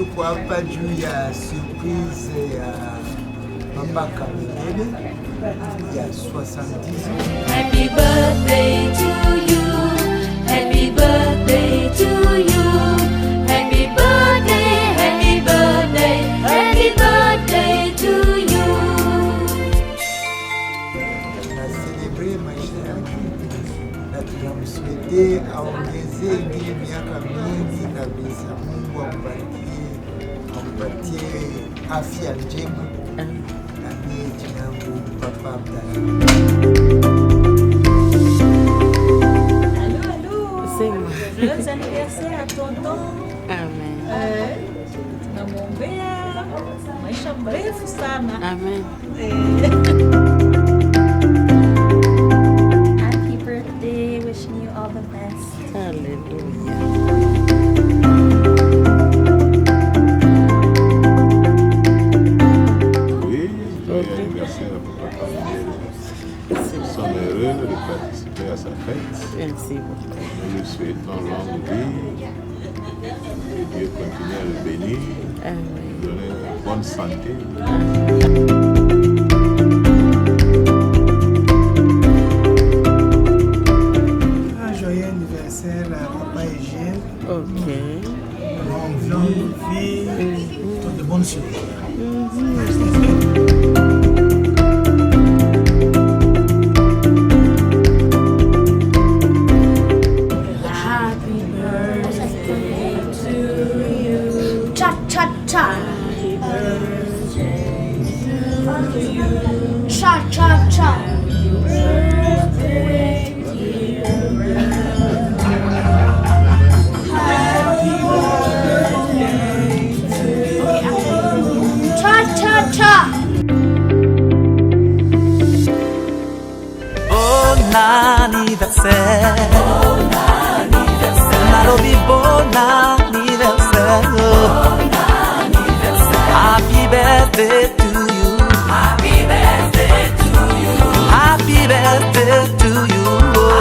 tuko hapa juu ya surprise ya Mama Kamilele ya 70. Happy birthday to you. Happy birthday to you. Happy birthday, happy birthday, happy birthday to you. Na celebrate maisha yake na tunamswete aongezee ingine miaka mingi kabisa. Mungu ambariki, ampatie afya njema. Na mimi jina langu Papa Abdalla. Joyeux anniversaire à tonton. Amen. Tunamwombea maisha mrefu sana. Amen. Happy birthday, wishing you all the best. Hallelujah. Oui, joyeux anniversaire à Papa Kamilele. Nous sommes heureux de participer à sa fête. Merci beaucoup. Nous lui souhaitons longue vie. Que Dieu continue à le bénir, Amen. lui donner une bonne santé. Un joyeux anniversaire à Papa Eugène. Ok. Longue vie, toutes de bonnes choses. Happy birthday to you. Cha cha cha. Cha cha cha. Cha cha cha. Bon anniversaire. Bon anniversaire. Nalobi bon anniversaire. Bon anniversaire. Happy birthday to you. Happy birthday to you. Happy birthday to you.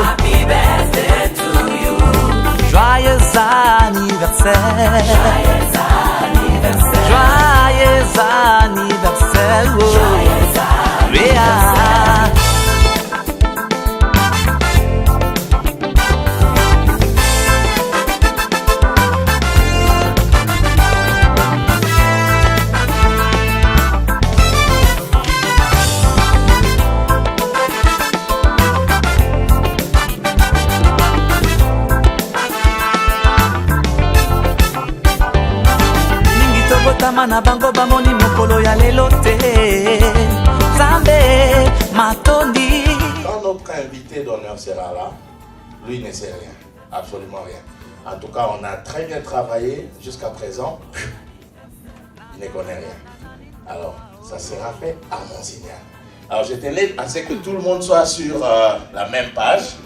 Happy birthday to you. Joyeux anniversaire. Joyeux anniversaire. Joyeux anniversaire. Joyeux anniversaire. Tama na bango bamoni mokolo ya lelo te Zambe matondi. Quand notre invité d'honneur sera là, lui ne sait rien, absolument rien. En tout cas, on a très bien travaillé jusqu'à présent. Il ne connaît rien. Alors, ça sera fait à mon signal. Alors, je tenais à ce que tout le monde soit sur la même page.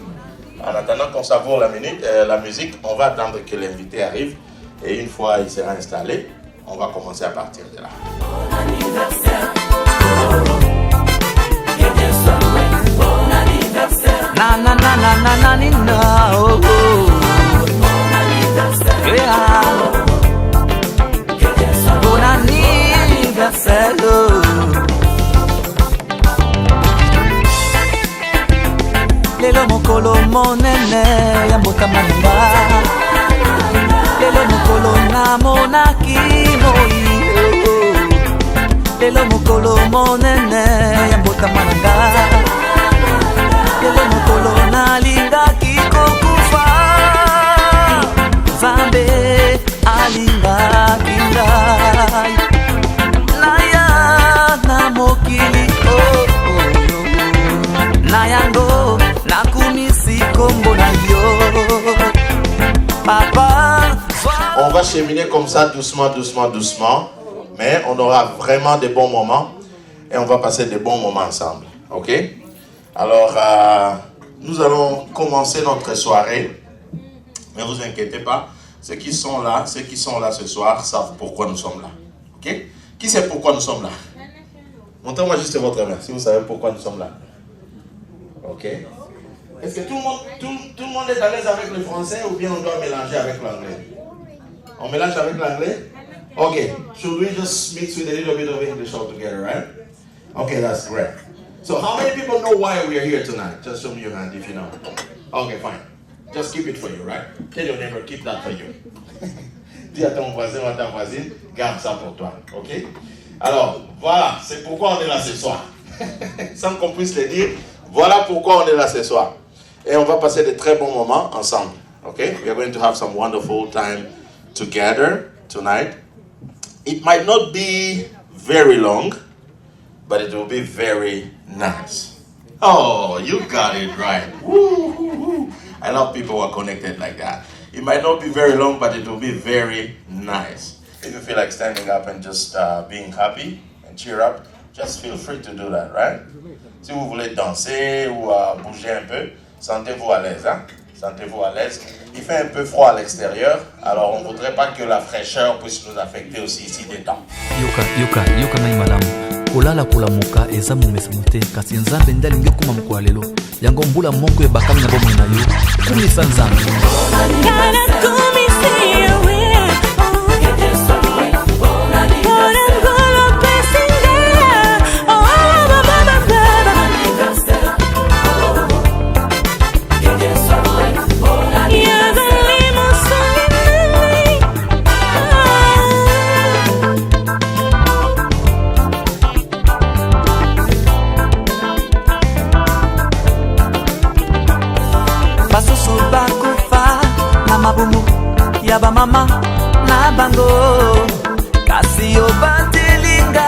En attendant qu'on savoure la musique, on va attendre que l'invité arrive. Et une fois il sera installé, on va commencer à partir de là. Bon anniversaire. Que Dieu soit loué. Bon anniversaire. Na na na na na na ni na oh oh. Bon anniversaire. Yeah. Que Dieu soit loué. Bon anniversaire. Lelo mokolo monene ya mbotama nanga. Lelo mokolo na monaki moi. Lelo mokolo monene ya mbotama nanga. Lelo mokolo na lingaki kokufa. Zambe alingaki ngai. Naya na mokili oh oh. Na yango nakumisi kombo na yo. Papa. On va cheminer comme ça, doucement, doucement, doucement. Mais on aura vraiment des bons moments. Et on va passer des bons moments ensemble. Ok? Alors, nous allons commencer notre soirée. Ne vous inquiétez pas. Ceux qui sont là ce soir savent pourquoi nous sommes là. Ok? Qui sait pourquoi nous sommes là? Montrez-moi juste votre main, si vous savez pourquoi nous sommes là. Ok? Est-ce que tout le monde est à l'aise avec le français ou bien on doit mélanger avec l'anglais? On mélange avec l'anglais? Okay, should we just mix with a little bit of English all together, right? Okay, that's great. So how many people know why we are here tonight? Just show me your hand if you know. Okay, fine. Just keep it for you, right? Tell your neighbor, keep that for you. Dis à ton voisin ou à ta voisine, garde ça pour toi, ok? Alors, voilà, c'est pourquoi on est là ce soir. Sans qu'on puisse le dire, voilà pourquoi on est là ce soir. Et on va passer de très bons moments ensemble, ok? We are going to have some wonderful time together tonight. It might not be very long, but it will be very nice. Oh, you got it right. Woo, woo, woo. I love people who are connected like that. It might not be very long, but it will be very nice. If you feel like standing up and just being happy and cheer up, just feel free to do that, right? Si vous voulez danser ou bouger un peu, sentez-vous à l'aise, hein? Sentez-vous à l'aise. Il fait un peu froid à l'extérieur, alors on ne voudrait pas que la fraîcheur puisse nous affecter aussi ici dedans. yoka ngai malamu kolala kolamuka eza momesano te kasi nzambe nde alingi okoma mokolo ya lelo yango mbula moko ebakami na bomoi na yo kumisa nzambe. Ya ba mama na bango kasi yo batilinga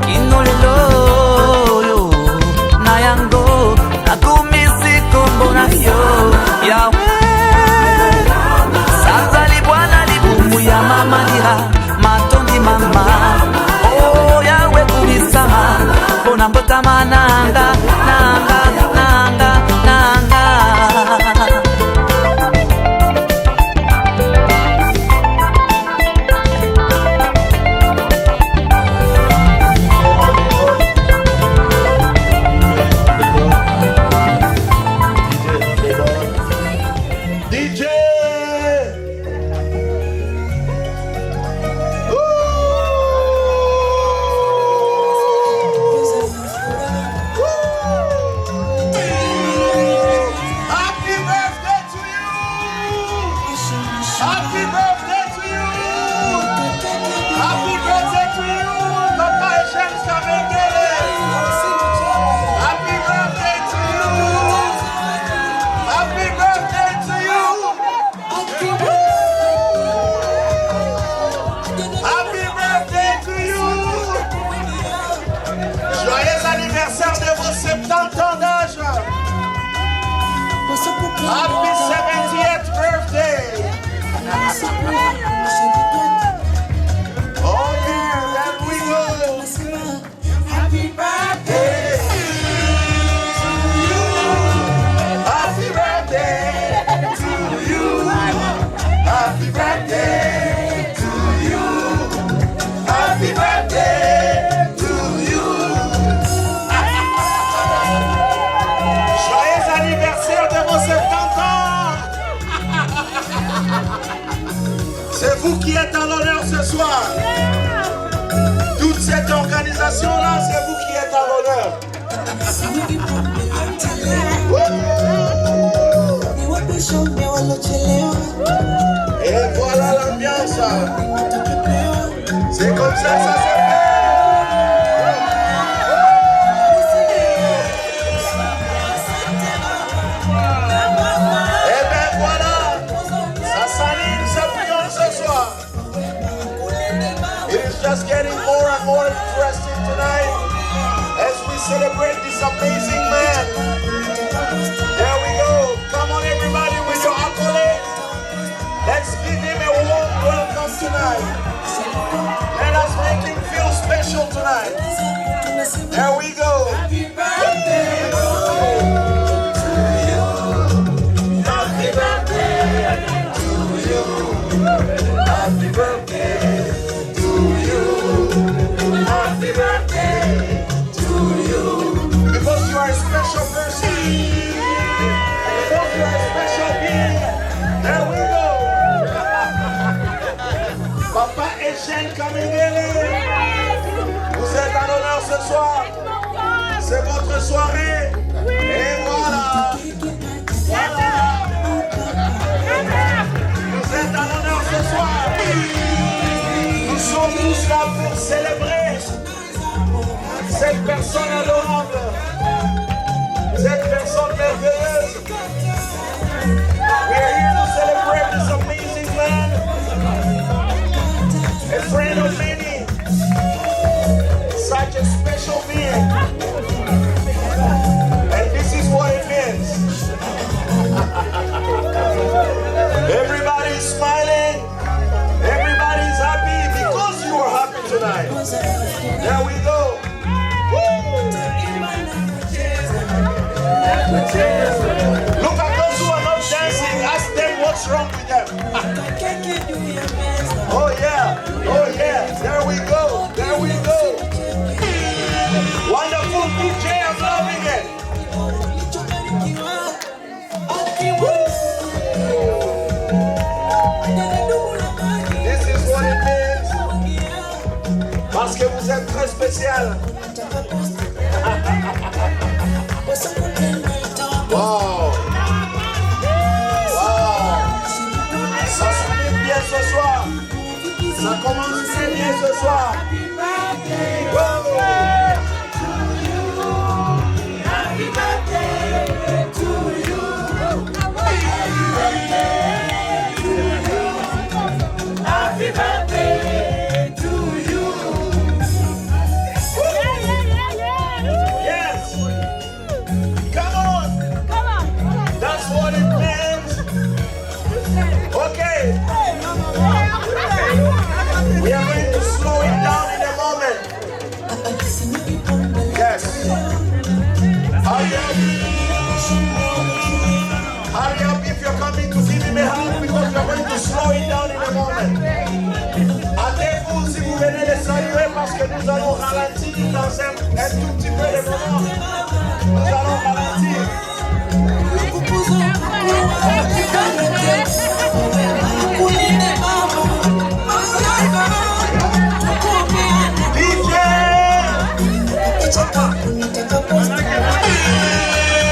inolelo na yango nakumisi kombo na yo yawe sanzali bwana libumu ya mama lira matondi mama oh yawe kumisama bona mbotama nanga Happy 70th birthday! Oh yeah, there we go! Happy birthday to you! Happy birthday to you! Happy birthday to you! Happy birthday to you! Joyeux anniversaire de vos 70 ans! C'est vous qui êtes à l'honneur ce soir. Toute cette organisation-là, c'est vous qui êtes à l'honneur. Et voilà l'ambiance. C'est comme ça que ça se fait. Et bien voilà, ça s'anime, ça bouillonne ce soir. It is just getting more and more interesting tonight as we celebrate this amazing man. There we go. Come on everybody with your accolades. Let's give him a warm welcome tonight. Let us make him feel special tonight. There we go. Happy birthday to you. Happy birthday to you. Happy birthday to you. Happy birthday to you. Because you are a special person. Because you are a special being. There we go. Papa est Michel Kamengele. Vous êtes à l'honneur ce soir. C'est votre soirée. Et voilà. Voilà. Vous êtes à l'honneur ce soir. Nous sommes tous là pour célébrer cette personne adorable, cette personne merveilleuse. We are here to celebrate this amazing man, a friend of many, such a special being. And this is what it means. Everybody's smiling, everybody's happy because you are happy tonight. There we go. Look at those who are not dancing. Ask them what's wrong with them. Oh yeah, oh yeah. There we go, there we go. Wonderful DJ, I'm loving it. This is what it means. Parce que vous êtes très spécial. Wow! Wow! Ça se bien ce soir. Ça commence très bien ce soir. Wow! Happy birthday to you. Happy birthday to you. Yes. Come on. That's what it means. Okay. We are going to slow it down in a moment. Yes. Hurry up. Hurry up if you're coming to give him a hug because we are going to slow it down in a moment. Attendez-vous si vous venez les saluer parce que nous allons ralentir dans un tout petit peu de moment. Nous allons ralentir. DJ!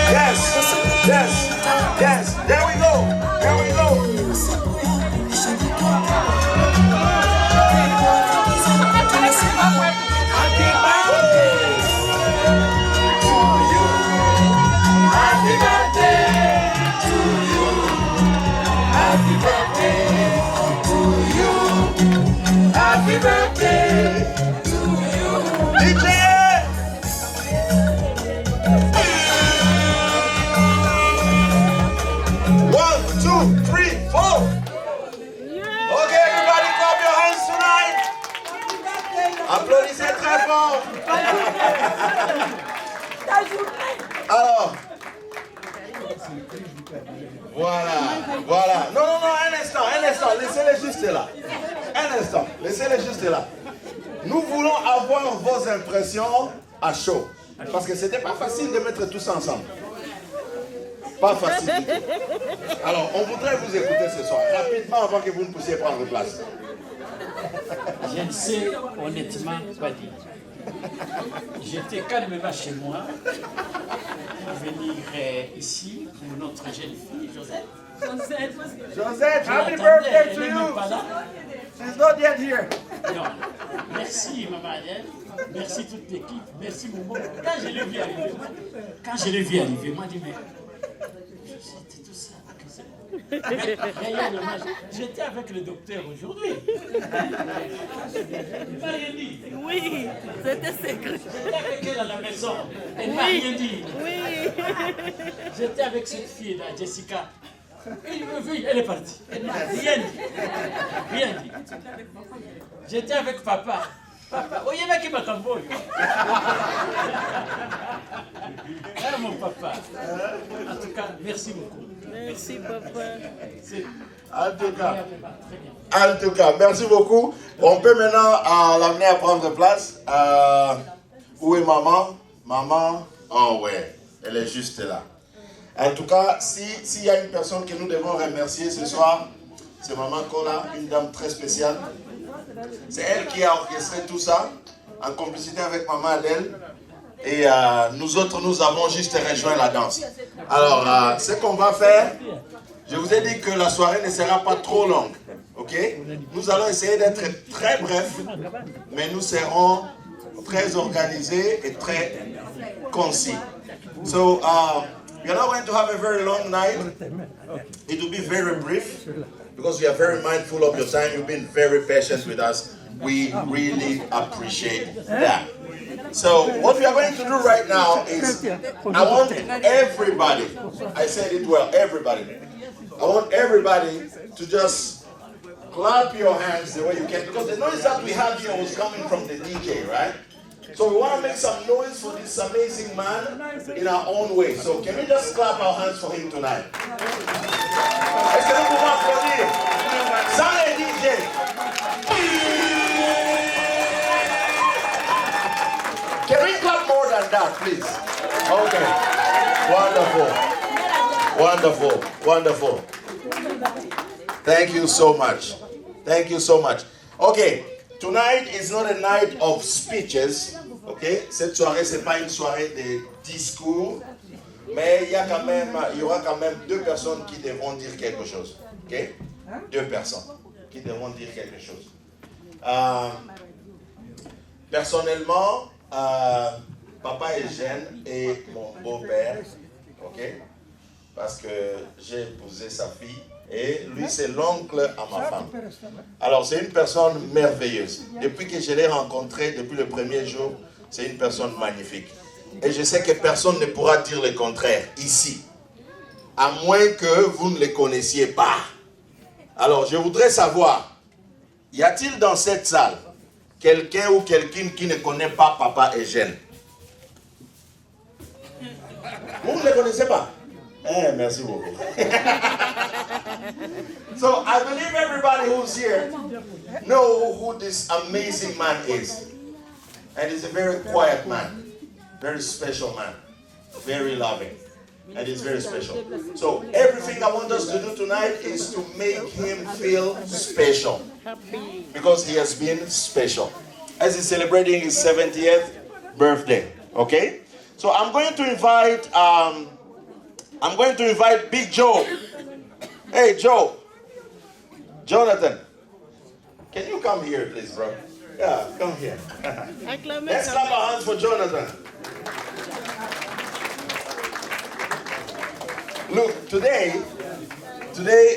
Yes, yes, yes. There we go. There we go. Happy birthday to you. Happy birthday to you. Happy birthday to you. DJ! One, two, three, four. Okay, everybody clap your hands tonight. Applaudissez très fort. Alors, voilà. Non, un instant, laissez-les juste là. Un instant, laissez-les juste là. Nous voulons avoir vos impressions à chaud. Parce que c'était pas facile de mettre tous ensemble. Pas facile du tout. Alors, on voudrait vous écouter ce soir, rapidement avant que vous ne puissiez prendre place. Je ne sais honnêtement pas dire. J'étais calmement chez moi, venir ici pour notre jeune fille, Josette. Josette, happy birthday to you! She's not yet here. Non. Merci maman Ariel, merci toute l'équipe, merci Momo. Quand je l'ai vu arriver, moi je dis mais c'était tout ça. J'étais avec le docteur aujourd'hui. Il m'a rien dit. Oui, c'était secret. J'étais avec elle à la maison. Elle m'a rien dit. Oui. J'étais avec cette fille-là, Jessica. Il me vu, elle est partie. Elle m'a rien dit. Rien dit. J'étais avec papa. Papa, oh, il y en a qui m'attendent. Ah, mon papa. En tout cas, merci beaucoup. Merci, papa. En tout cas, merci beaucoup. On peut maintenant l'amener à prendre place. Où est maman? Maman, oh ouais, elle est juste là. En tout cas, s'il y a une personne que nous devons remercier ce soir, c'est maman Kola, une dame très spéciale. C'est elle qui a orchestré tout ça, en complicité avec maman Adèle. Et nous autres, nous avons juste rejoint la danse. Alors, ce qu'on va faire, je vous ai dit que la soirée ne sera pas trop longue. Ok? Nous allons essayer d'être très brefs, mais nous serons très organisés et très concis. So, we are not going to have a very long night. It will be very brief because we are very mindful of your time. You've been very patient with us. We really appreciate that. So, what we are going to do right now is, I want everybody, I said it well, everybody. I want everybody to just clap your hands the way you can, because the noise that we had here was coming from the DJ, right? So we want to make some noise for this amazing man in our own way. So can we just clap our hands for him tonight? Est-ce que nous pouvons applaudir? Sans les DJ. Can we clap more than that, please? Okay. Wonderful. Wonderful. Thank you so much. Thank you so much. Okay, tonight is not a night of speeches. Okay, cette soirée c'est pas une soirée de discours, mais il y aura quand même deux personnes qui devront dire quelque chose. Ok, deux personnes qui devront dire quelque chose. Personnellement, papa Eugène est mon beau-père. Ok, parce que j'ai épousé sa fille. Et lui, c'est l'oncle à ma femme. Alors, c'est une personne merveilleuse. Depuis que je l'ai rencontré, depuis le premier jour, c'est une personne magnifique. Et je sais que personne ne pourra dire le contraire ici, à moins que vous ne le connaissiez pas. Alors, je voudrais savoir, y a-t-il dans cette salle quelqu'un ou quelqu'une qui ne connaît pas Papa Eugène? Vous ne le connaissez pas? Merci beaucoup. So I believe everybody who's here know who this amazing man is. And he's a very quiet man, very special man, very loving, and he's very special. So everything I want us to do tonight is to make him feel special, because he has been special as he's celebrating his 70th birthday. Okay? So I'm going to invite Big Joe. Hey, Joe. Jonathan. Can you come here, please, bro? Yeah, come here. Let's clap our hands for Jonathan. Look, today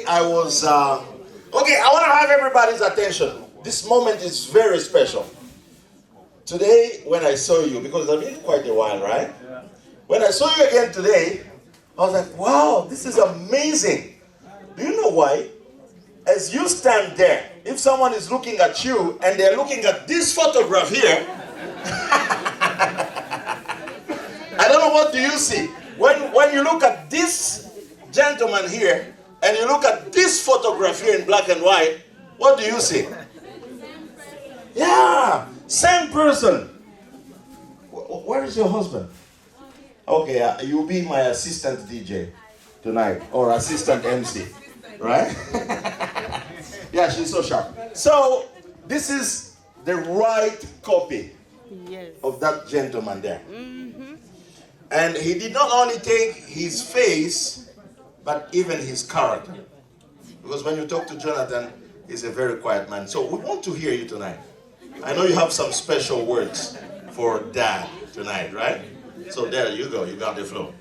I was... okay, I want to have everybody's attention. This moment is very special. Today, when I saw you, because I've been quite a while, right? Yeah. When I saw you again today, I was like, wow, this is amazing. Do you know why? As you stand there, if someone is looking at you and they're looking at this photograph here, I don't know, what do you see? When you look at this gentleman here and you look at this photograph here in black and white, what do you see? Yeah, same person. Where is your husband? Okay, you'll be my assistant DJ tonight, or assistant MC, right? Yeah, she's so sharp. So, this is the right copy of that gentleman there. Mm-hmm. And he did not only take his face, but even his character. Because when you talk to Jonathan, he's a very quiet man. So, we want to hear you tonight. I know you have some special words for Dad tonight, right? So there you go, you got the flow.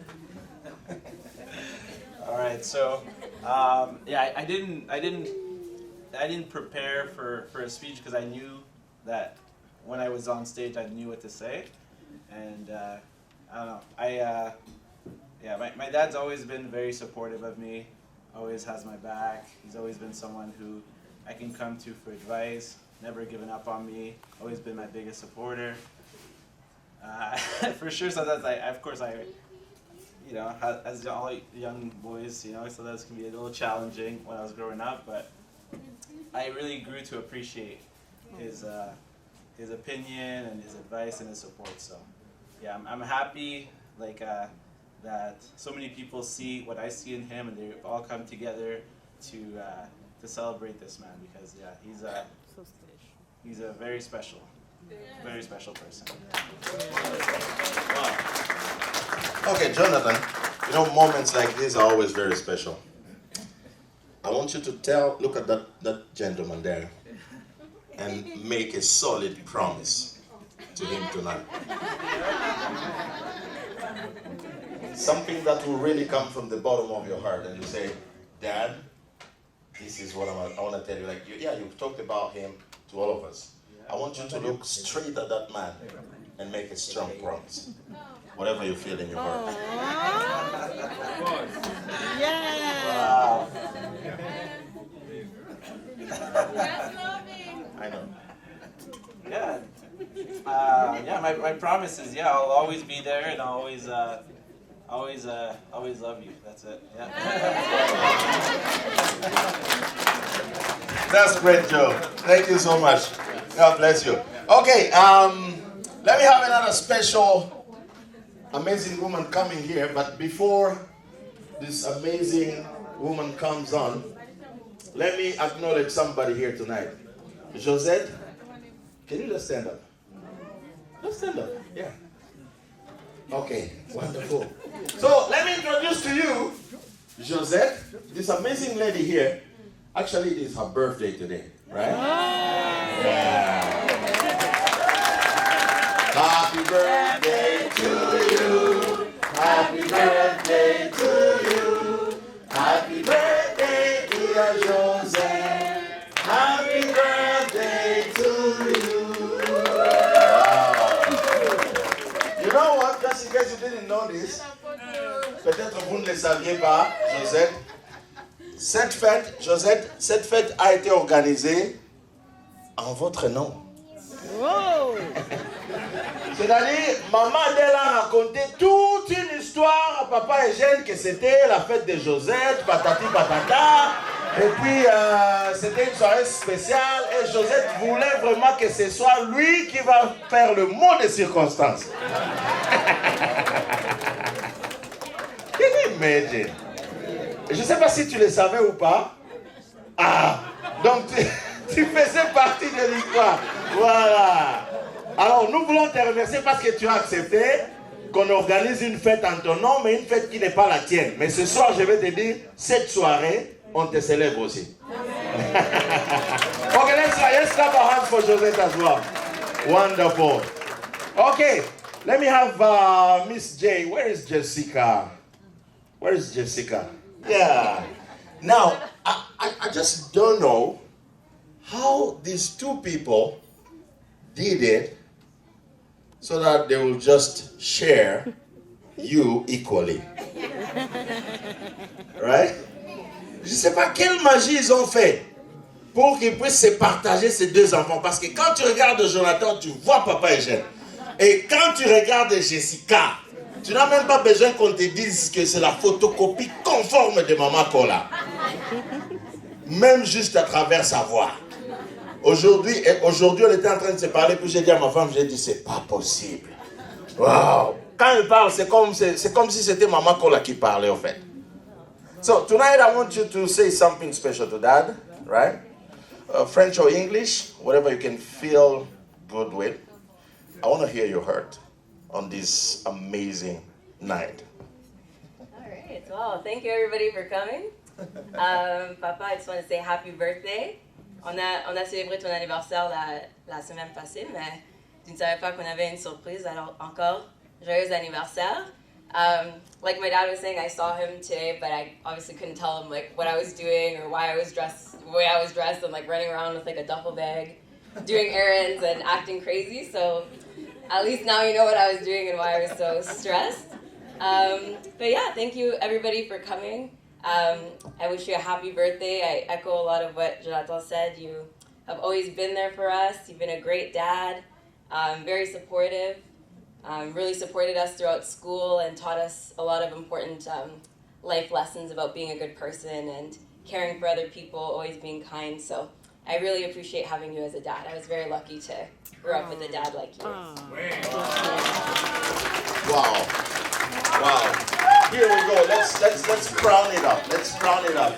All right, so yeah, I didn't prepare for a speech because I knew that when I was on stage, I knew what to say, and I don't know. Yeah, my dad's always been very supportive of me, always has my back. He's always been someone who I can come to for advice, never given up on me, always been my biggest supporter. For sure, sometimes you know, as all young boys, you know, sometimes it can be a little challenging when I was growing up, but I really grew to appreciate his opinion and his advice and his support. So, yeah, I'm happy that so many people see what I see in him, and they all come together to celebrate this man, because yeah, he's he's a very special person. Wow. Okay, Jonathan, you know, moments like these are always very special. I want you to look at that gentleman there and make a solid promise to him tonight. Something that will really come from the bottom of your heart, and you say, Dad, this is what I want to tell you. Like, you've talked about him to all of us. I want you to look straight at that man and make a strong promise. Whatever you feel in your heart. Yeah. I know. Yeah. My promise is, I'll always be there and I'll always love you. That's it. Yeah. That's great, Joe. Thank you so much. God bless you. Okay, let me have another special, amazing woman coming here. But before this amazing woman comes on, let me acknowledge somebody here tonight. Josette, can you just stand up? Just stand up, yeah. Okay, wonderful. So let me introduce to you Josette, this amazing lady here. Actually, it is her birthday today, right? Yeah. Happy birthday to you. Happy birthday to you. Happy birthday, dear Josette. Happy birthday to you. Wow. You know what? Just in case you didn't know this, peut-être vous ne le saviez pas, Josette. Cette fête a été organisée en votre nom. Wow. C'est-à-dire, maman Adèle a raconté toute une histoire à papa Eugène que c'était la fête de Josette, patati patata. Et puis, c'était une soirée spéciale et Josette voulait vraiment que ce soit lui qui va faire le mot de circonstance. Can you imagine? Je ne sais pas si tu le savais ou pas. Ah, donc tu faisais partie de l'histoire. Voilà. Alors, nous voulons te remercier parce que tu as accepté qu'on organise une fête en ton nom, mais une fête qui n'est pas la tienne. Mais ce soir, je vais te dire, cette soirée, on te célèbre aussi. Okay, let's clap our hands for Josette as well. Wonderful. Okay, let me have Miss J. Where is Jessica? Where is Jessica? Yeah. Now, I just don't know how these two people did it so that they will just share you equally. Right? Je ne sais pas quelle magie ils ont fait pour qu'ils puissent se partager ces deux enfants. Parce que quand tu regardes Jonathan, tu vois Papa Eugène. Et quand tu regardes Jessica, tu n'as même pas besoin qu'on te dise que c'est la photocopie conforme de Maman Kola. Même juste à travers sa voix. Aujourd'hui, on était en train de se parler, puis j'ai dit à ma femme, j'ai dit, c'est pas possible. Wow. Quand elle parle, c'est comme si c'était Maman Kola qui parlait, en fait. So, tonight I want you to say something special to Dad, right? French or English, whatever you can feel good with. I want to hear your heart on this amazing night. All right. Well, thank you everybody for coming. Papa, I just want to say happy birthday. On a célébré ton anniversaire la semaine passée, mais je ne savais pas qu'on avait une surprise. Alors encore, joyeux anniversaire. Like my dad was saying, I saw him today, but I obviously couldn't tell him like what I was doing or why I was dressed the way I was dressed. I'm like running around with like a duffel bag, doing errands and acting crazy. So at least now you know what I was doing and why I was so stressed. But yeah, thank you everybody for coming. I wish you a happy birthday. I echo a lot of what Jonathan said. You have always been there for us. You've been a great dad, very supportive, really supported us throughout school and taught us a lot of important life lessons about being a good person and caring for other people, always being kind. So I really appreciate having you as a dad. I was very lucky to grow up with a dad like you. Wow. Wow. Here we go. Let's crown it up. Let's crown it up.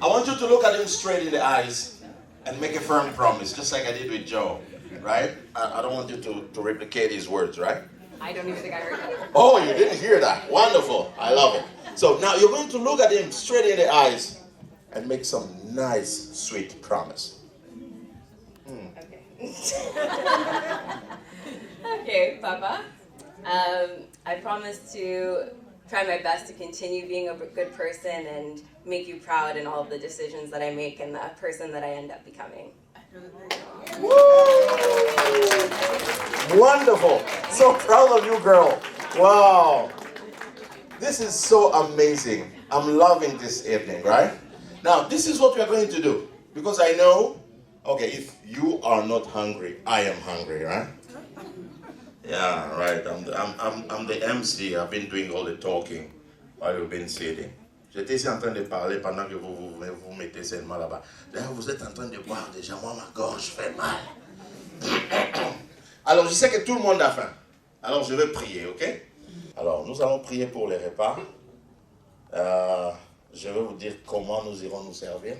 I want you to look at him straight in the eyes and and make a firm promise, just like I did with Joe, right? I don't want you to replicate his words, right? I don't even think I heard that. Oh, you didn't hear that. Wonderful. I love it. So now you're going to look at him straight in the eyes and make some nice, sweet promise. Okay, Papa. I promise to try my best to continue being a good person and make you proud in all of the decisions that I make and the person that I end up becoming. Woo! Wonderful. So proud of you, girl. Wow. This is so amazing. I'm loving this evening, right? Now, this is what we are going to do. Because I know, okay, if you are not hungry, I am hungry, right? Yeah, right. I'm the MC. I've been doing all the talking while you've been sitting. J'étais ici en train de parler pendant que vous mettez seulement là-bas. D'ailleurs, vous êtes en train de boire déjà. Moi, ma gorge fait mal. Alors, je sais que tout le monde a faim. Alors, je vais prier, ok? Alors, nous allons prier pour les repas. Je vais vous dire comment nous irons nous servir.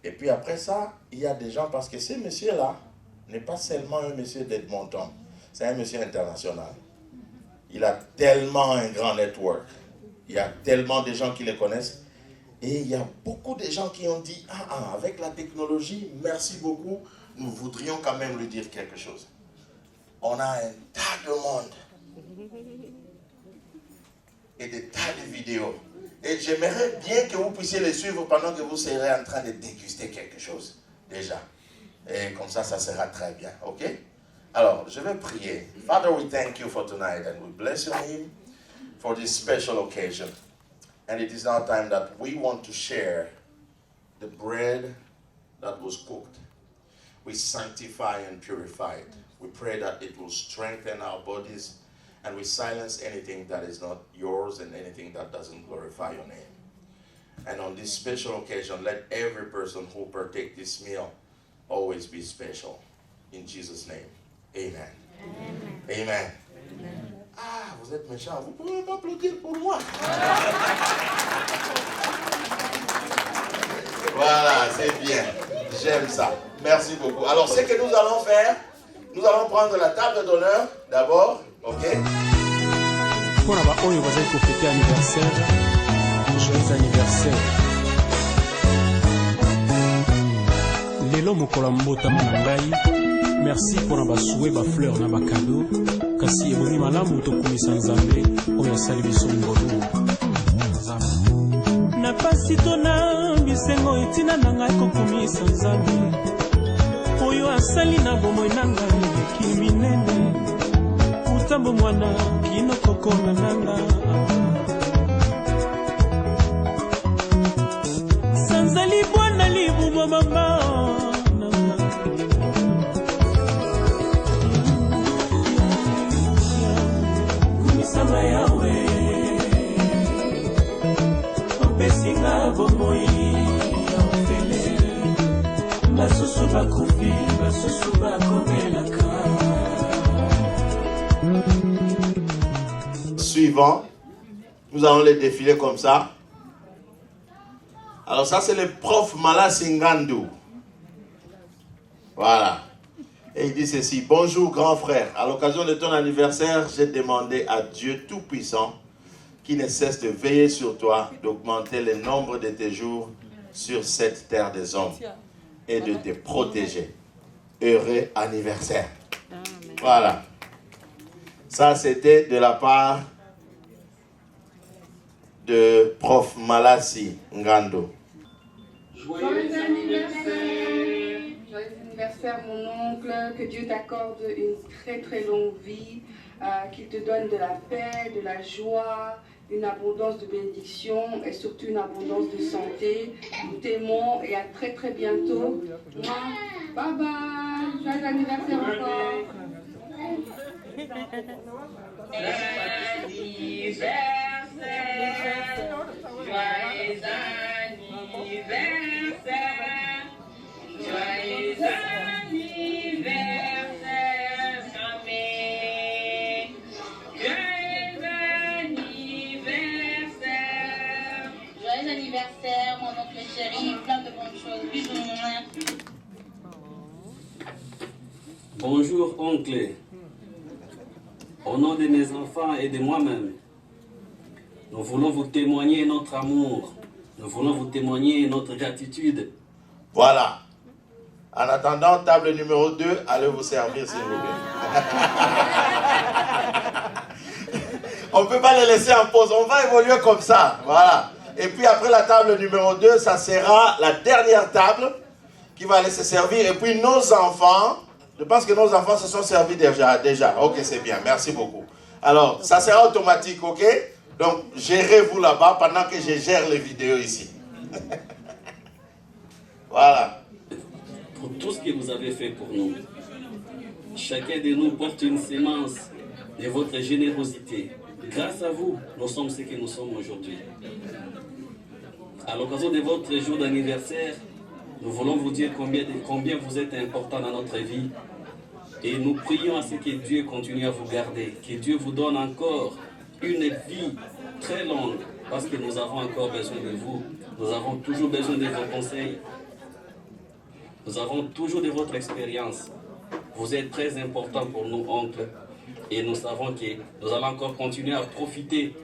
Et puis après ça, il y a des gens, parce que ce monsieur-là n'est pas seulement un monsieur d'Edmonton, c'est un monsieur international. Il a tellement un grand network. Il y a tellement de gens qui le connaissent. Et il y a beaucoup de gens qui ont dit, avec la technologie, merci beaucoup, nous voudrions quand même lui dire quelque chose. On a un tas de monde et des tas de vidéos. Et j'aimerais bien que vous puissiez les suivre pendant que vous serez en train de déguster quelque chose, déjà. Et comme ça, ça sera très bien, ok? Alors, je vais prier. Father, we thank you for tonight and we bless your name for this special occasion. And it is now time that we want to share the bread that was cooked. We sanctify and purify it. We pray that it will strengthen our bodies and we silence anything that is not yours and anything that doesn't glorify your name. And on this special occasion, let every person who partake this meal always be special. In Jesus' name, amen. Amen. Amen. Ah, vous êtes méchants, vous pouvez m'applaudir pour moi. Voilà, c'est bien. J'aime ça. Merci beaucoup. Alors, ce que nous allons faire, nous allons prendre la table d'honneur d'abord, ok? Pour la oyo bazali ko fêter anniversaire, joyeux anniversaire. Lelo mokola mbotama na ngai. Merci pour na basoué ba fleur na ba cadeau. Kasi eboni malamu tokumisa Nzambe oyo asali biso ngolu. Na pasi tona bisengo etina na ngai kokumisa Nzambe oyo asali na bomoi na ngai leki minene. Utambo mwana kino kokona nanga sanzali bwana libumo mama kumisama yawe opesinga bomoi ya ofele basusu bakufi basusu bakomelaka. Suivant, nous allons les défiler comme ça. Alors ça c'est le prof Malassi Ngandou. Voilà. Et il dit ceci: bonjour grand frère, à l'occasion de ton anniversaire, j'ai demandé à Dieu Tout-Puissant, qui ne cesse de veiller sur toi, d'augmenter le nombre de tes jours sur cette terre des hommes et de te protéger. Heureux anniversaire. Voilà. Ça c'était de la part de prof Malassi Ngandou. Joyeux anniversaire! Joyeux anniversaire mon oncle, que Dieu t'accorde une très très longue vie, qu'il te donne de la paix, de la joie, une abondance de bénédictions et surtout une abondance de santé. Nous t'aimons et à très très bientôt. Bye bye! Joyeux anniversaire encore! Anniversaire, joyeux anniversaire, joyeux anniversaire, mamie, joyeux anniversaire. Joyeux anniversaire, mon oncle chéri, plein de bonnes choses. Bisous. Bonjour, oncle. Au nom de mes enfants et de moi-même, nous voulons vous témoigner notre amour. Nous voulons vous témoigner notre gratitude. Voilà. En attendant, table numéro 2, allez vous servir s'il vous plaît. On ne peut pas les laisser en pause. On va évoluer comme ça. Voilà. Et puis après la table numéro 2, ça sera la dernière table qui va aller se servir. Et puis nos enfants, je pense que nos enfants se sont servis déjà. Ok, c'est bien. Merci beaucoup. Alors, ça sera automatique, ok? Donc, gérez-vous là-bas pendant que je gère les vidéos ici. Voilà. Pour tout ce que vous avez fait pour nous, chacun de nous porte une sémence de votre générosité. Grâce à vous, nous sommes ce que nous sommes aujourd'hui. À l'occasion de votre jour d'anniversaire, nous voulons vous dire combien vous êtes important dans notre vie. Et nous prions à ce que Dieu continue à vous garder, que Dieu vous donne encore une vie très longue, parce que nous avons encore besoin de vous. Nous avons toujours besoin de vos conseils. Nous avons toujours de votre expérience. Vous êtes très important pour nous, oncle. Et nous savons que nous allons encore continuer à profiter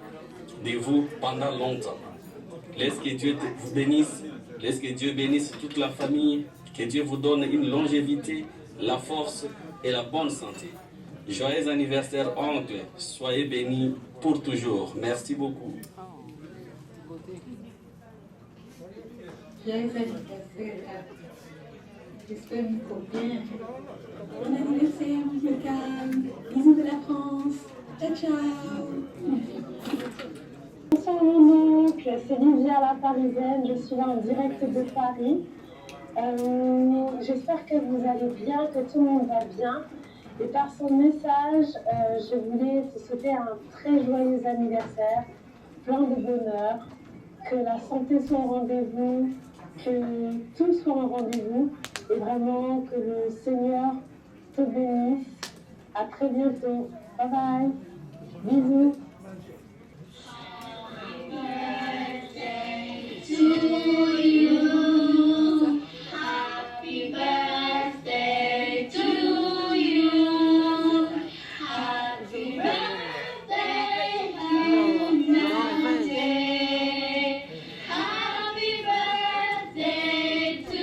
de vous pendant longtemps. Laisse que Dieu vous bénisse. Laisse que Dieu bénisse toute la famille. Que Dieu vous donne une longévité, la force et la bonne santé. Joyeux anniversaire, oncle. Soyez bénis pour toujours. Merci beaucoup. Joyeux anniversaire. J'espère que vous bien. Bon anniversaire, oncle Cam. Bisous de la France. Ciao, ciao. Bonsoir mon oncle, c'est Livia la Parisienne. Je suis là en direct de Paris. J'espère que vous allez bien, que tout le monde va bien. Et par son message, je voulais te souhaiter un très joyeux anniversaire, plein de bonheur, que la santé soit au rendez-vous, que tout soit au rendez-vous et vraiment que le Seigneur te bénisse. À très bientôt. Bye bye. Bisous. Happy birthday to you. Happy birthday to Nante. Happy birthday to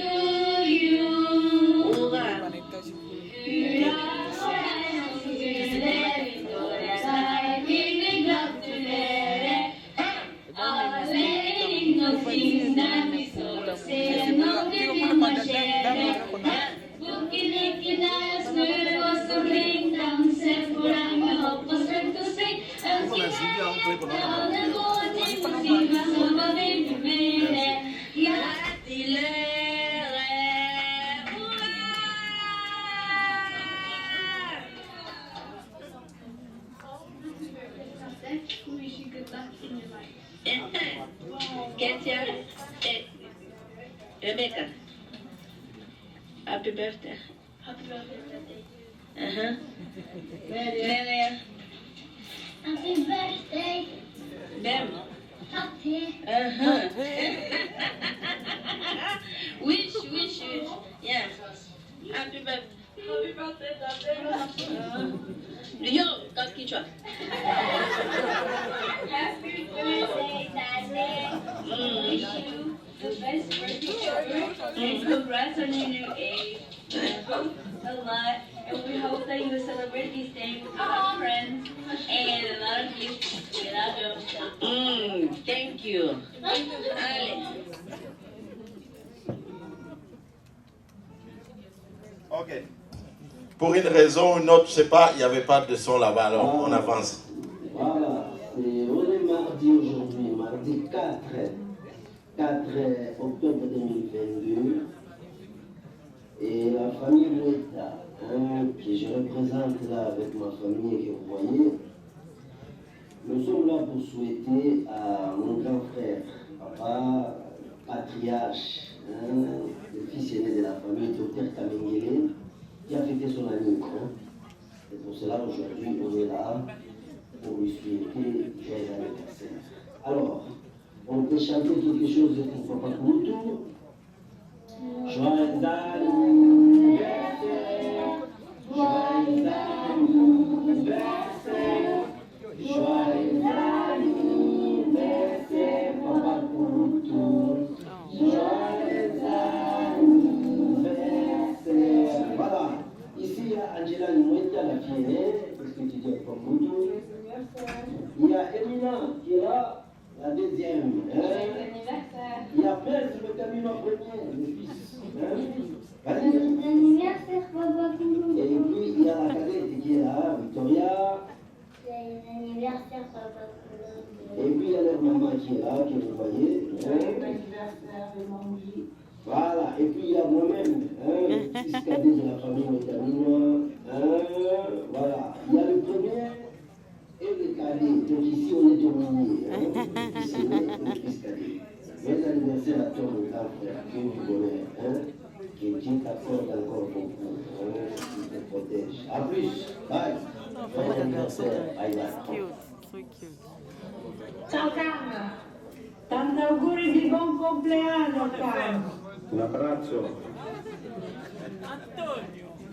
you. Katia, Rebecca, happy birthday. Happy birthday. Melia, Happy birthday. Bem, Happy. Wish. Yeah. Happy birthday. Happy birthday, Yo, kat kichwa. Happy birthday, Daddy. Wish you the best birthday ever. And congrats on your new age. We hope a lot. And we hope that you celebrate these days with your friends and a lot of gifts. Thank you. Allez. Ok. Pour une raison ou une autre, je ne sais pas, il n'y avait pas de son là-bas, alors on avance. Voilà, on est mardi aujourd'hui, mardi 4 octobre 2022. Et la famille Loueta, que je représente là avec ma famille que vous voyez, nous sommes là pour souhaiter à mon grand frère, papa, patriarche, le fils aîné de la famille, Dr Kamengele, qui a fêté son année. Et pour cela, aujourd'hui, on est là pour lui souhaiter joyeux anniversaire. Alors, on peut chanter quelque chose pour Papa Koutou. Joyeux anniversaire, joyeux Mouetta, la fille aînée. Qu'est-ce que tu dis à Pamboudou? Il y a Emina qui est là, la deuxième. Il y a Pèse, le Camino premier, le fils. Vas-y. Joyeux anniversaire, Papa Poulou. Et puis il y a la cadette qui est là, Victoria. Joyeux anniversaire, Papa Poulou. Et puis il y a leur maman qui est là, que vous voyez. Joyeux anniversaire, Mangi. Voilà, et puis il y a moi-même, le fils cadet de la famille Métaminois. Voilà, il y a le premier et le cadet. Donc ici on est dominé. Ici on est le fils cadet. Joyeux anniversaire à toi, mon grand frère, que du bonheur. Que Dieu t'accorde encore beaucoup. Qu'il te protège. A plus. Bye. Joyeux anniversaire. Bye bye. Ciao Carmen, tanti auguri di buon compleanno Carmen. Un abbraccio.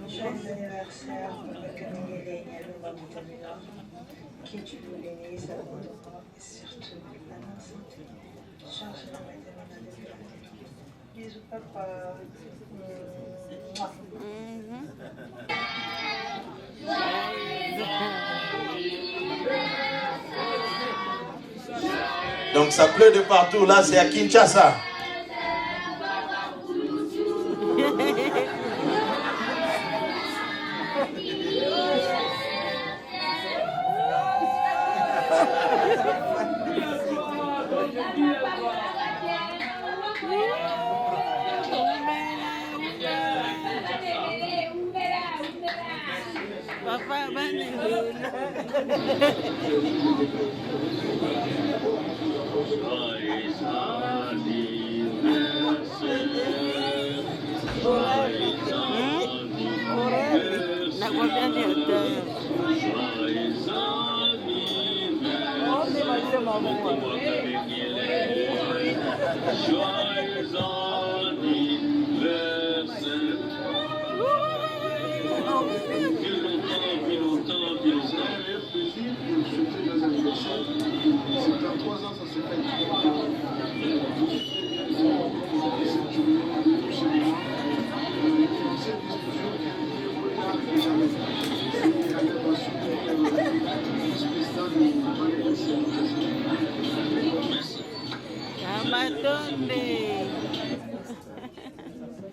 Joyeux anniversaire, Camille et Lénia, qui tu veux l'aimer, ça va et surtout la santé. Charge la main de mon bisous papa. Donc ça pleut de partout, là c'est à Kinshasa.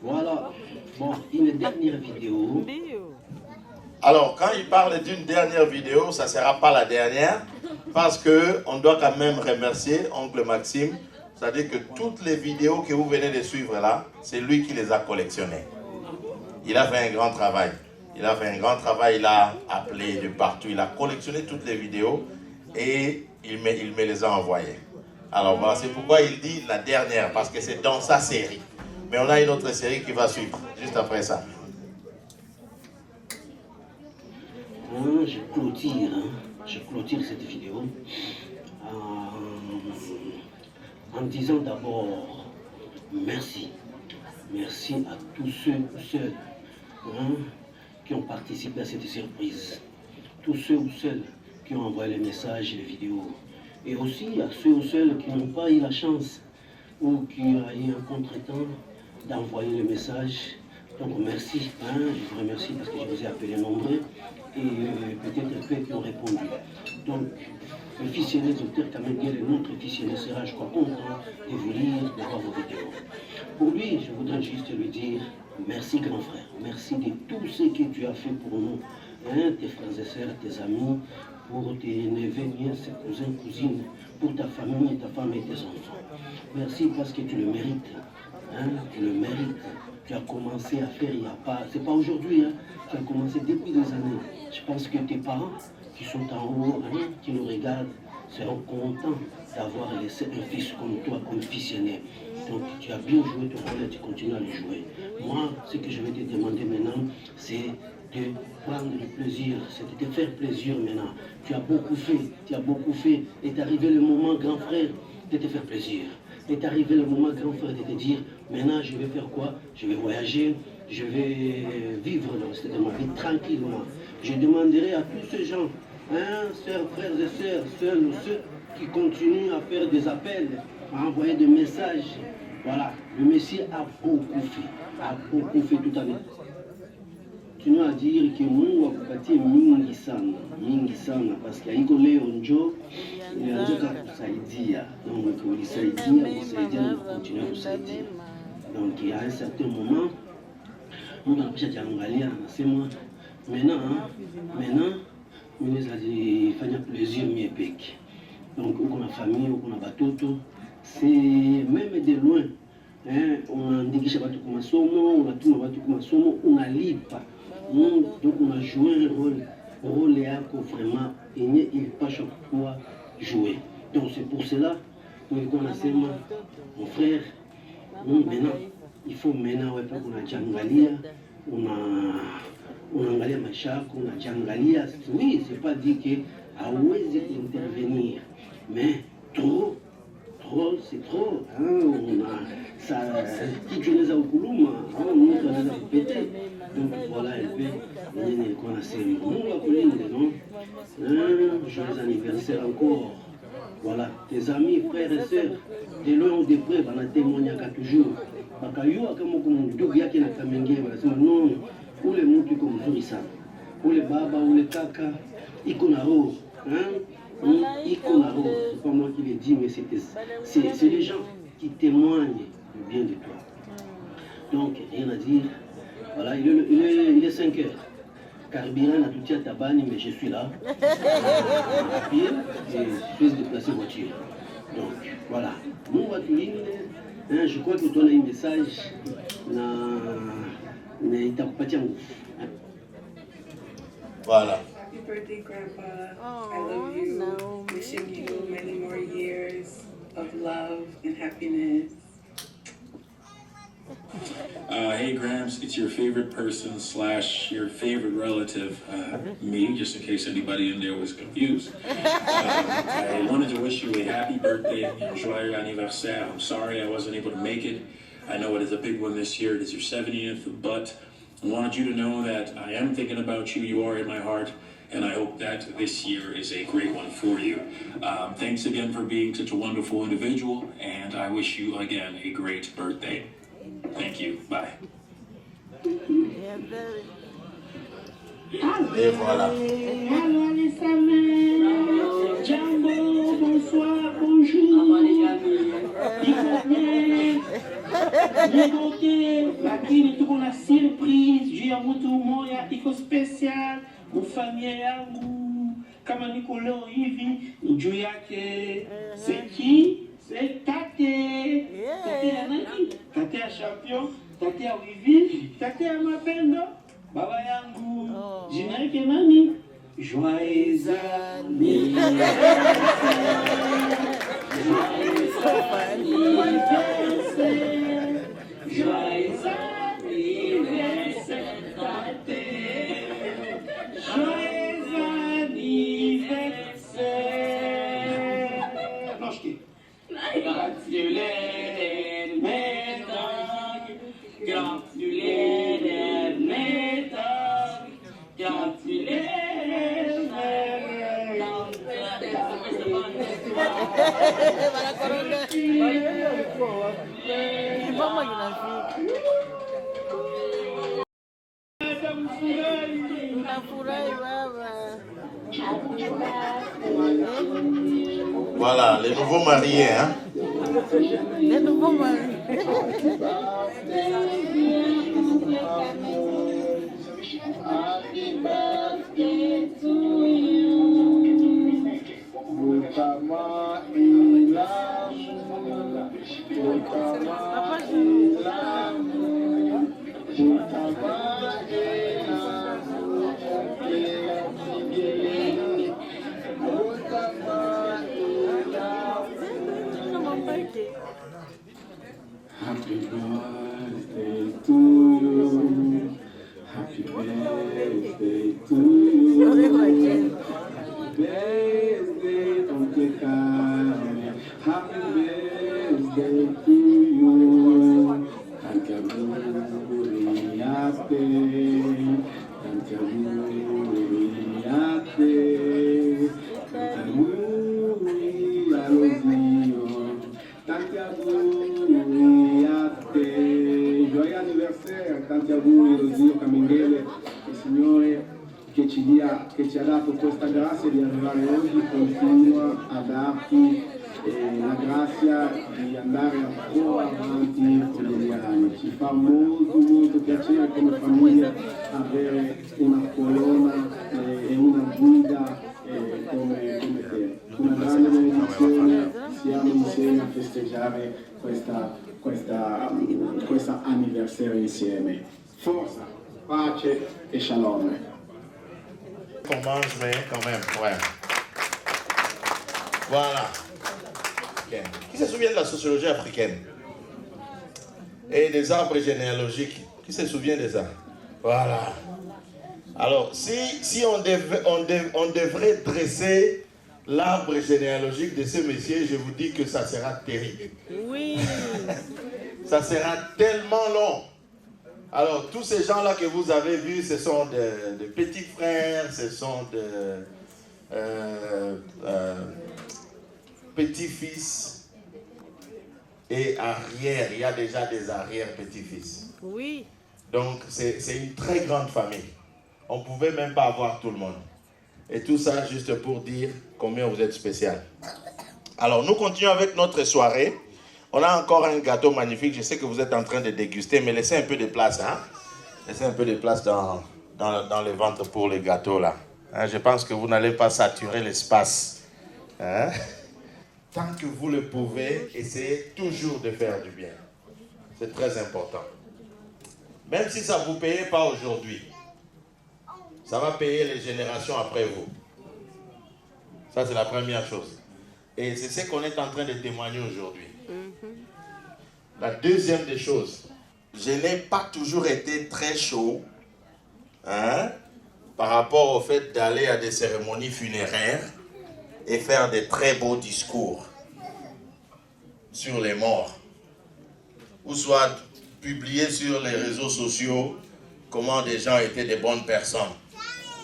Voilà, bon, une dernière vidéo. Alors, quand il parle d'une dernière vidéo, ça ne sera pas la dernière, parce qu'on doit quand même remercier Oncle Maxime. C'est-à-dire que toutes les vidéos que vous venez de suivre là, c'est lui qui les a collectionnées. Il a fait un grand travail. Il a fait un grand travail, il a appelé de partout, il a collectionné toutes les vidéos et il me les a envoyées. Alors voilà, c'est pourquoi il dit la dernière, parce que c'est dans sa série. Mais on a une autre série qui va suivre, juste après ça. Je clôture cette vidéo en disant d'abord merci. Merci à tous ceux ou celles qui ont participé à cette surprise. Tous ceux ou celles qui ont envoyé les messages et les vidéos. Et aussi à ceux ou celles qui n'ont pas eu la chance ou qui ont eu un contretemps d'envoyer le message. Donc merci, je vous remercie parce que je vous ai appelé nombreux et peut-être peu qui ont répondu. Donc le fils aîné docteur Kamengele, notre fils aîné sera, je crois, content de vous lire, de voir vos vidéos. Pour lui, je voudrais juste lui dire merci grand frère, merci de tout ce que tu as fait pour nous, tes frères et sœurs, tes amis, pour tes neveux, nièces, cousins, cousines, pour ta famille, ta femme et tes enfants. Merci parce que tu le mérites, tu le mérites. Tu as commencé à faire il n'y a pas, c'est pas aujourd'hui, tu as commencé depuis des années. Je pense que tes parents qui sont en haut, qui nous regardent, seront contents d'avoir laissé un fils comme toi, comme fils aîné. Donc tu as bien joué ton rôle et tu continues à le jouer. Moi, ce que je vais te demander maintenant, c'est de prendre le plaisir, c'est de te faire plaisir maintenant. Tu as beaucoup fait, est arrivé le moment, grand frère, de te faire plaisir. Est arrivé le moment, grand frère, de te dire, maintenant je vais faire quoi? Je vais voyager, je vais vivre le reste de ma vie tranquillement. Je demanderai à tous ces gens, sœurs, frères et sœurs, seuls ou ceux qui continuent à faire des appels, à envoyer des messages. Voilà, le Messie a beaucoup fait tout à l'heure. continue à dire que Mungu akupatie mingi sana parce que haiko leo njo inaanza kusaidia, donc ulisaidia na continue kusaidia. Donc il y a un certain moment Mungu anapisha jiangalia anasema maintenant mimi nazifanya plaisir mie peke. Donc uko na famille, uko na batoto, c'est même de loin. Unaandikisha watu kwa masomo, unatuma watu kwa masomo, unalipa. Donc unajouer rôle yako vraiment yenye ilipasha kuwa jouer. Donc c'est pour cela qu'on nasema mon frère, maintenant il faut maintenant wewe unajiangalia, unaangalia maisha yako, unajiangalia. Oui, c'est pas dit que hauwezi intervenir, mais trop c'est trop, on a ça kitu inaweza kuluma au mtu anaweza kupeta. Donc voilà un peu nini qu'on a sema. Mungu akulinde, non? Joyeux anniversaire encore. Voilà, tes amis, frères et sœurs, de loin ou de près, bana témoigner toujours. Bakayua kama kuna ndugu yake na kamengine wanasema non, ule mtu iko mzuri sana. Ule baba, ule kaka iko na roho, iko na roho. C'est pas moi qui l'ai dit, mais c'est les gens qui témoignent du bien de toi. Donc rien à dire. Voilà, il est 5 heures. Carburant a tout à Tabani, mais je suis là. À pied, et je vais se déplacer voiture. Donc voilà. Nous, je crois que tu as un message. Voilà. Happy birthday, Grandpa. I love you. Wishing you many more years of love and happiness. Hey Gramps, it's your favorite person / your favorite relative, me, just in case anybody in there was confused. I wanted to wish you a happy birthday and joyeux anniversaire. I'm sorry I wasn't able to make it. I know it is a big one this year. It is your 70th, but I wanted you to know that I am thinking about you. You are in my heart, and I hope that this year is a great one for you. Thanks again for being such a wonderful individual, and I wish you again a great birthday. Thank you. Bye. Et voilà. Jambo, bonsoir, bonjour. Nigote, lakini tuko na surprise juu ya mtu mmoja iko special kwa familia yangu. Kama niko leo hivi juu yake. C'est qui? C'est Tate. Tate ya nani? Tate ya champion, Tate ya Wivi, Tate ya Mapendo. Baba yangu, jina yake nani? Joyeux anniversaire. Joyeux anniversaire. Joyeux anniversaire, Tate. Joyeux anniversaire. Non, je quitte. Gratulé, mesdames. Gratulé, mesdames. Gratulé, Voilà, les nouveaux mariés, hein? Les nouveaux mariés. Happy birthday to you. Mutama ilamu. Mutama ilamu. Mutama Happy birthday to you. Happy birthday to you. Happy birthday, Uncle Karen. Happy birthday to you. Tantaburiate. Tantaburiate. Joyeux anniversaire, Tantiabou, Elodie, Kamingele. che ci ha dato questa grazia di arrivare oggi continua a darti la grazia di andare ancora avanti con gli anni. Ci fa molto piacere come famiglia avere una colonna e una guida come te. Una grande benedizione, siamo insieme a festeggiare questo anniversario insieme. Forza, pace e shalom. Qu'on mange, mais quand même, ouais. Voilà. Okay. Qui se souvient de la sociologie africaine et des arbres généalogiques? Qui se souvient de ça? Voilà. Alors, si on devrait dresser l'arbre généalogique de ce monsieur, je vous dis que ça sera terrible. Oui. Ça sera tellement long. Alors, tous ces gens-là que vous avez vus, ce sont de petits frères, ce sont de petits-fils et arrière. Il y a déjà des arrière-petits-fils. Oui. Donc, c'est une très grande famille. On ne pouvait même pas avoir tout le monde. Et tout ça juste pour dire combien vous êtes spécial. Alors, nous continuons avec notre soirée. On a encore un gâteau magnifique. Je sais que vous êtes en train de déguster, mais laissez un peu de place. Hein? Laissez un peu de place dans le ventre pour les gâteaux là. Hein? Je pense que vous n'allez pas saturer l'espace. Hein? Tant que vous le pouvez, essayez toujours de faire du bien. C'est très important. Même si ça ne vous paye pas aujourd'hui, ça va payer les générations après vous. Ça, c'est la première chose. Et c'est ce qu'on est en train de témoigner aujourd'hui. La deuxième des choses, je n'ai pas toujours été très chaud par rapport au fait d'aller à des cérémonies funéraires et faire des très beaux discours sur les morts. Ou soit publier sur les réseaux sociaux comment des gens étaient des bonnes personnes.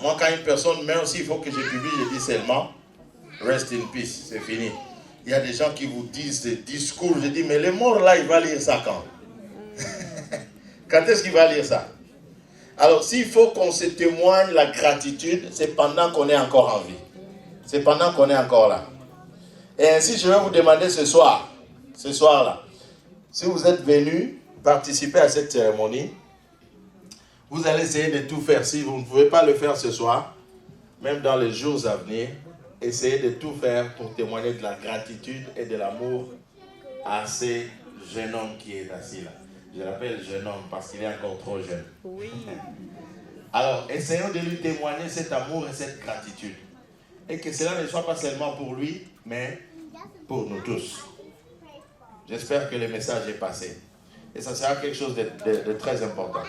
Moi, quand une personne meurt, s'il faut que je publie, je dis seulement rest in peace, c'est fini. Il y a des gens qui vous disent des discours, je dis mais les morts là, il va lire ça quand? Quand est-ce qu'il va lire ça? Alors s'il faut qu'on se témoigne la gratitude, c'est pendant qu'on est encore en vie. C'est pendant qu'on est encore là. Et ainsi, je vais vous demander ce soir-là, si vous êtes venus participer à cette cérémonie, vous allez essayer de tout faire. Si vous ne pouvez pas le faire ce soir, même dans les jours à venir, essayez de tout faire pour témoigner de la gratitude et de l'amour à ce jeune homme qui est assis là. Je l'appelle jeune homme parce qu'il est encore trop jeune. Oui. Alors, essayons de lui témoigner cet amour et cette gratitude. Et que cela ne soit pas seulement pour lui, mais pour nous tous. J'espère que le message est passé. Et ça sera quelque chose de très important.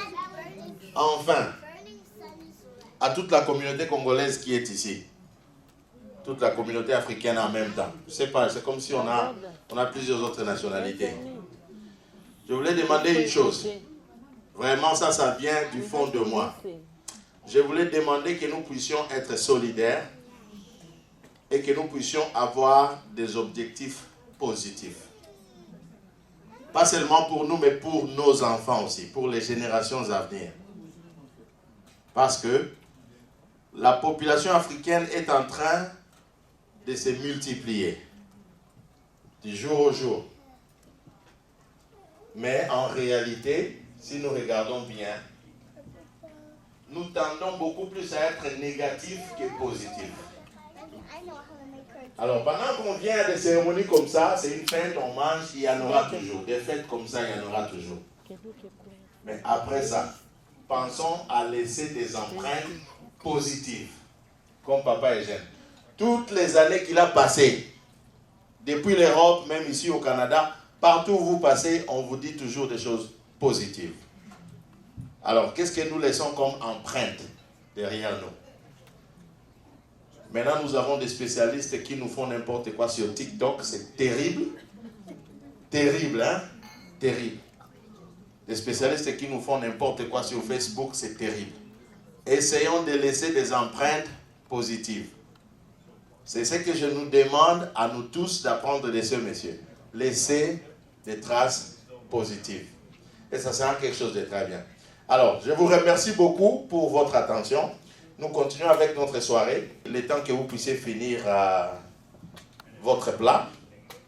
Enfin, à toute la communauté congolaise qui est ici, toute la communauté africaine en même temps. Je sais pas, c'est comme si on a plusieurs autres nationalités. Je voulais demander une chose. Vraiment, ça vient du fond de moi. Je voulais demander que nous puissions être solidaires et que nous puissions avoir des objectifs positifs. Pas seulement pour nous, mais pour nos enfants aussi, pour les générations à venir. Parce que la population africaine est en train de se multiplier du jour au jour. Mais en réalité, si nous regardons bien, nous tendons beaucoup plus à être négatifs que positifs. Alors, pendant qu'on vient à des cérémonies comme ça, c'est une fête, on mange, il y en aura toujours. Des fêtes comme ça, il y en aura toujours. Mais après ça, pensons à laisser des empreintes positives, comme Papa Eugène. Toutes les années qu'il a passées, depuis l'Europe, même ici au Canada, partout où vous passez, on vous dit toujours des choses positives. Alors, qu'est-ce que nous laissons comme empreinte derrière nous? Maintenant, nous avons des spécialistes qui nous font n'importe quoi sur TikTok. C'est terrible. Terrible, hein? Terrible. Des spécialistes qui nous font n'importe quoi sur Facebook, c'est terrible. Essayons de laisser des empreintes positives. C'est ce que je nous demande à nous tous d'apprendre de ce monsieur. Laissez des traces positives. Et ça sera quelque chose de très bien. Alors, je vous remercie beaucoup pour votre attention. nous continuons avec notre soirée. Le temps que vous puissiez finir votre plat.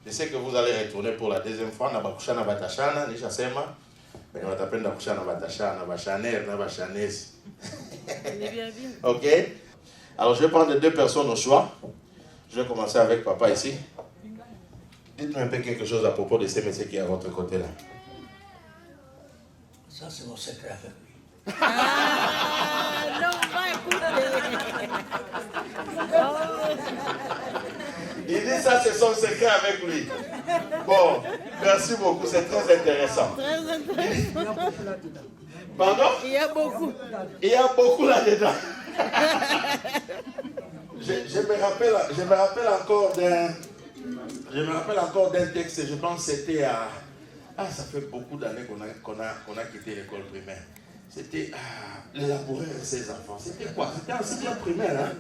Je sais que vous allez retourner pour la deuxième fois. Na bakushana batashana, nishasema. Mais on t'appelle kushana batashana, bachaner, na bachanes. Ok. Alors je vais prendre 2 personnes au choix. Je vais commencer avec papa ici. Dites-moi un peu quelque chose à propos de ces messieurs qui est à votre côté là. Ça, c'est mon secret avec lui. Non, pas écouter. Il dit ça, c'est son secret avec lui. Bon, merci beaucoup, c'est très intéressant. Très intéressant. Pardon? Il y a beaucoup. Il y a beaucoup là-dedans. Je me rappelle encore d'un texte, je pense que c'était à... Ah, ça fait beaucoup d'années qu'on a quitté l'école primaire. C'était l'élaborer ses enfants. C'était quoi? C'était en 6e primaire, hein?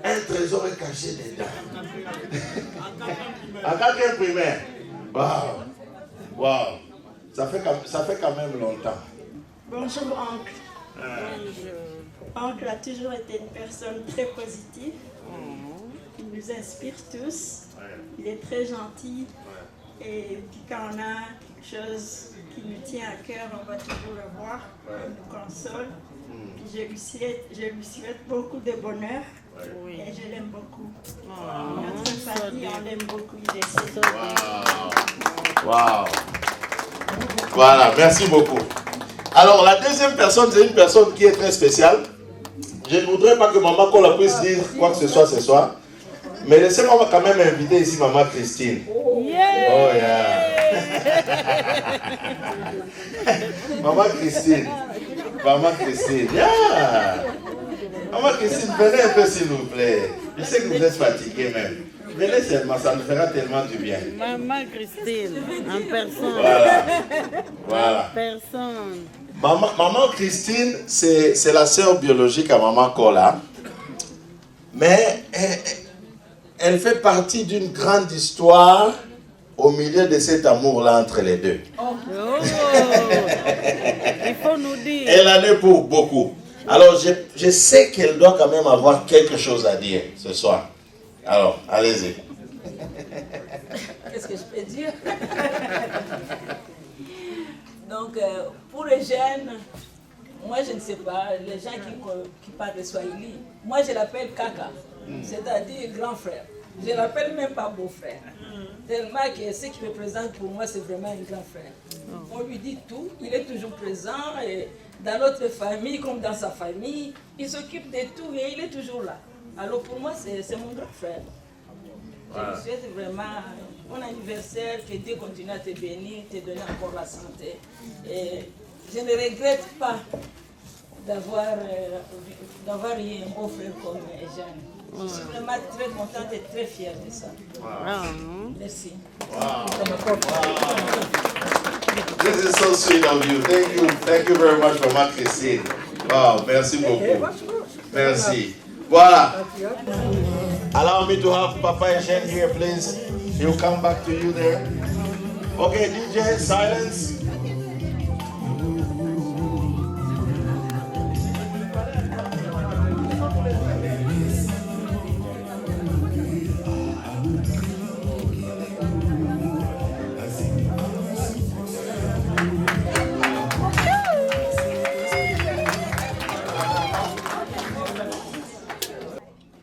Un trésor est caché dedans. En 4e primaire. Waouh! Waouh! Ça fait quand même longtemps. Bonjour, oncle. Oncle a toujours été une personne très positive. Il nous inspire tous. Il est très gentil. Et puis quand on a quelque chose qui nous tient à cœur, on va toujours le voir. Il nous console. Puis je lui souhaite beaucoup de bonheur. Et je l'aime beaucoup. Notre famille, on l'aime beaucoup. Il est Wow. Voilà, merci beaucoup. Alors, la deuxième personne, c'est une personne qui est très spéciale. Je ne voudrais pas que Maman Kola puisse dire quoi que ce soit ce soir. Mais laissez-moi quand même inviter ici Maman Christine. Oh yeah. Maman Christine. Maman Christine. Yeah. Maman Christine, venez un peu s'il vous plaît. Je sais que vous êtes fatigué même. Venez seulement, ça nous fera tellement du bien. Maman Christine, en personne. Voilà. En personne. Maman Christine, c'est la sœur biologique à Maman Kola. Mais elle fait partie d'une grande histoire au milieu de cet amour-là entre les deux. Oh. Il faut nous dire. Elle en est pour beaucoup. Alors, je sais qu'elle doit quand même avoir quelque chose à dire ce soir. Alors, allez-y. Qu'est-ce que je peux dire? Donc, pour les jeunes, moi je ne sais pas, les gens qui parlent de Swahili, moi je l'appelle Kaka, c'est-à-dire grand frère. Je ne l'appelle même pas beau-frère. Tellement que ce qui me présente pour moi, c'est vraiment un grand frère. On lui dit tout, il est toujours présent, et dans notre famille comme dans sa famille, il s'occupe de tout et il est toujours là. Alors pour moi, c'est mon grand frère. Je lui souhaite vraiment mon anniversaire, que Dieu continue à te bénir, te donner encore la santé. Et je ne regrette pas d'avoir eu un beau frère comme Jeanne. Je suis vraiment très contente et très fière de ça. Merci. This is so sweet of you. Thank you very much for Maman Christine. Wow, merci beaucoup. Merci. Voilà. Allow me to have Papa Eugène here, please. He'll come back to you there. Okay, DJ, silence.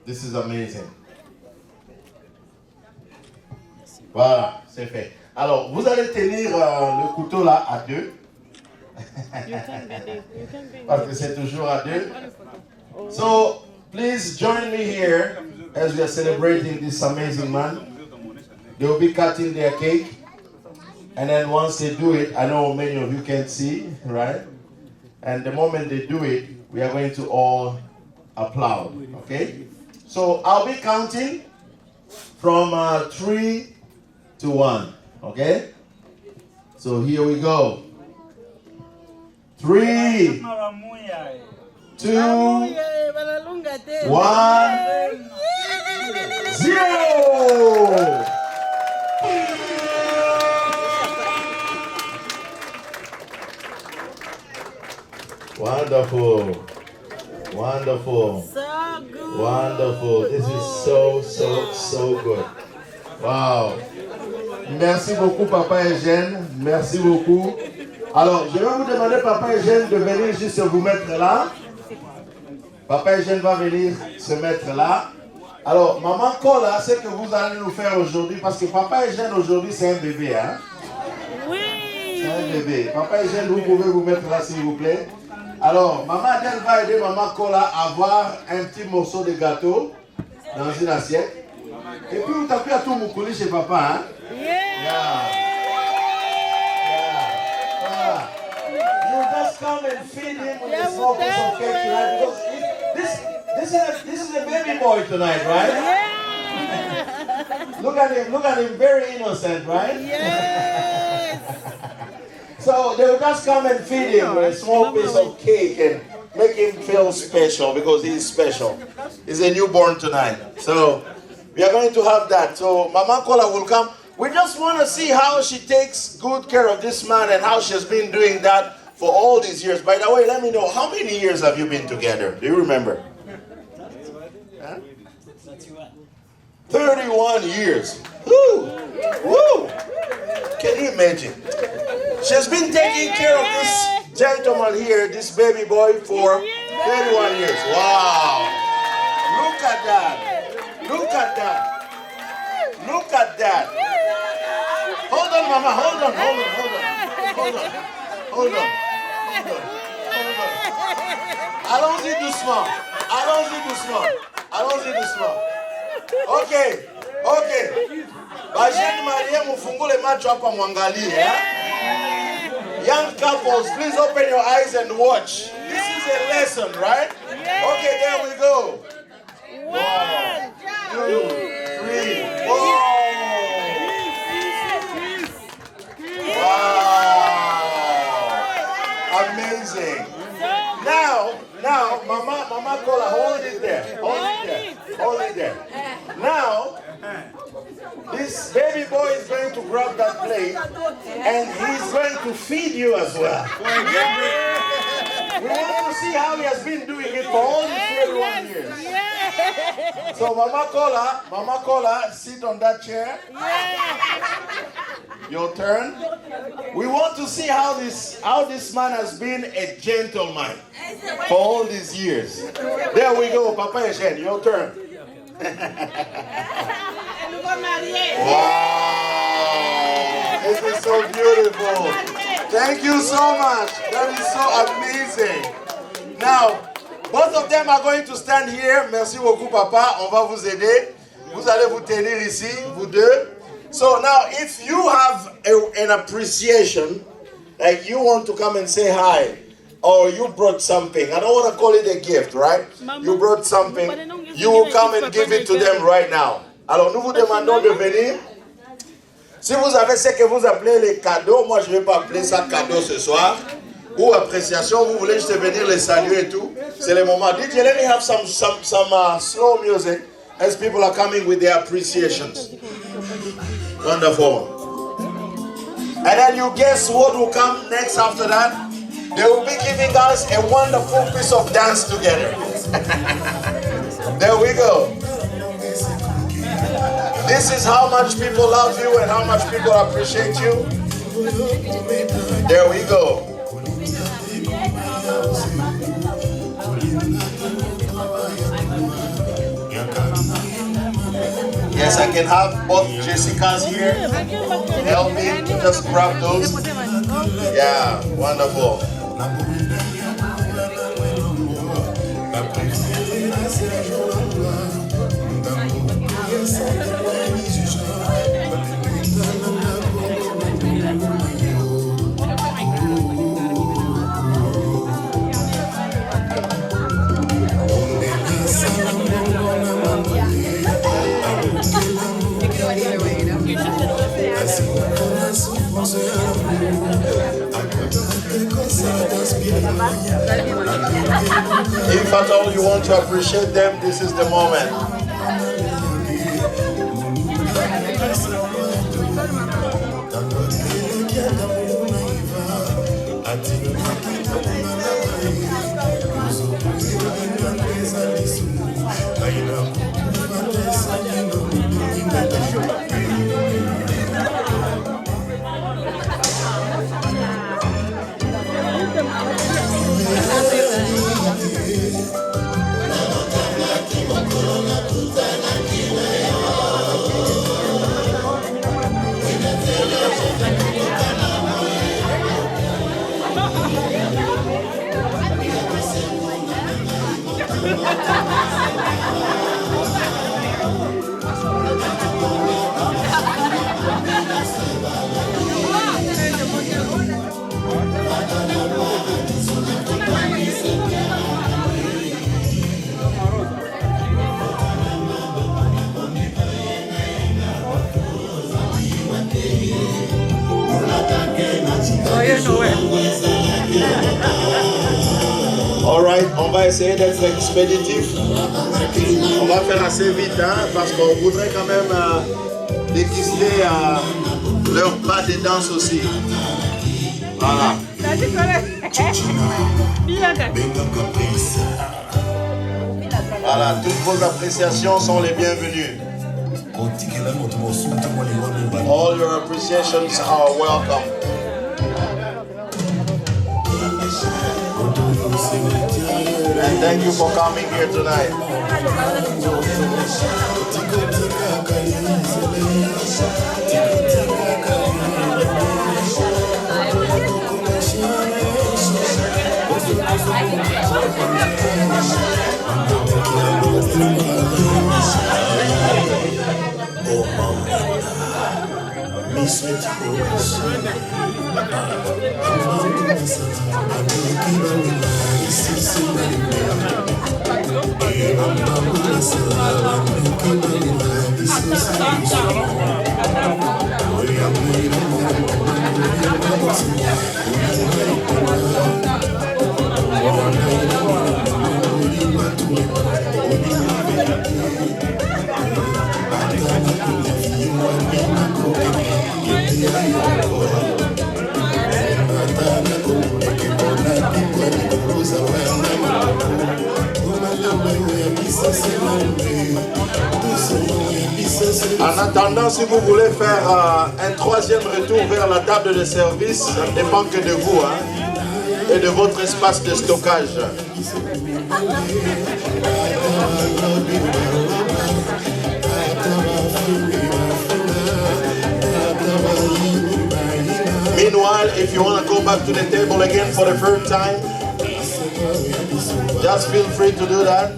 This is amazing. Voilà, c'est fait. Alors, vous allez tenir le couteau là à deux. Parce que c'est toujours à deux. So, please join me here as we are celebrating this amazing man. They will be cutting their cake. And then once they do it, I know many of you can't see, right? And the moment they do it, we are going to all applaud, okay? So I'll be counting from 3 to 1, okay? So here we go. 3, 2, 1, 0. Wonderful. Wonderful. So good. Wonderful. This is so good. Wow. Merci beaucoup, Papa Eugène. Merci beaucoup. Alors, je vais vous demander, Papa Eugène, de venir juste vous mettre là. Papa Eugène va venir se mettre là. Alors, Maman Kola, c'est que vous allez nous faire aujourd'hui, parce que Papa Eugène aujourd'hui, c'est un bébé, hein? Oui. C'est un bébé. Papa Eugène, vous pouvez vous mettre là, s'il vous plaît. Alors, Maman Adèle va aider Maman Kola à avoir un petit morceau de gâteau dans une assiette. Et puis, vous tapez à tout Moukouli chez Papa, hein? Yeah. Voilà. You just come and feed him with a small piece of cake tonight, because this is a baby boy tonight, right? Yeah. Look at him, very innocent, right? Yes. So they will just come and feed him with a small piece of cake and make him feel special, because he is special. He's a newborn tonight. So we are going to have that. So Mama Kola will come. We just want to see how she takes good care of this man and how she's been doing that for all these years. By the way, let me know, how many years have you been together? Do you remember? Huh? 31 years. Woo! Woo! Can you imagine? She's been taking care of this gentleman here, this baby boy, for 31 years. Wow! Look at that! Look at that! Look at that! Hold on, Mama, hold on. Allons-y doucement. Ok. Bajeni Maria mufungule macho hapa mwangalie. Young couples, please open your eyes and watch. This is a lesson, right? Okay, there we go. 1, 2, 3, 4. Wow! Amazing. Now, Mama Kola, hold it there. Now, this baby boy is going to grab that plate and he's going to feed you as well. We want to see how he has been doing it for all these 31 years. So Mama Kola, sit on that chair. Your turn. We want to see how this man has been a gentleman for all these years. There we go, Papa Eugène, your turn. Wow, this is so beautiful. Thank you so much. That is so amazing. Now, both of them are going to stand here. Merci beaucoup, Papa. On va vous aider. Vous allez vous tenir ici, vous deux. So now, if you have an appreciation, like you want to come and say hi, or you brought something, I don't want to call it a gift, right? You brought something, you will come and give it to them right now. Alors, nous vous demandons de venir. Si vous avez ce que vous appelez les cadeaux, moi je ne vais pas appeler ça cadeau ce soir, ou appréciation, vous voulez juste venir les saluer et tout, c'est le moment. DJ, let me have some slow music as people are coming with their appreciations. Wonderful. And then you guess what will come next after that? They will be giving us a wonderful piece of dance together. There we go. This is how much people love you and how much people appreciate you. There we go. Yes, I can have both Jessicas here. Help me to just grab those. Yeah, wonderful. If at all you want to appreciate them, this is the moment. essayer d'être expéditif. On va faire assez vite, hein, parce qu'on voudrait quand même déguster leur pas de danse aussi. Voilà. Voilà, toutes vos appréciations sont les bienvenues. All your appreciations are welcome. And thank you for coming here tonight. En attendant, si vous voulez faire un troisième retour vers la table de service, ça ne dépend que de vous, hein, et de votre espace de stockage. Meanwhile, if you want to go back to the table again for the third time, just feel free to do that.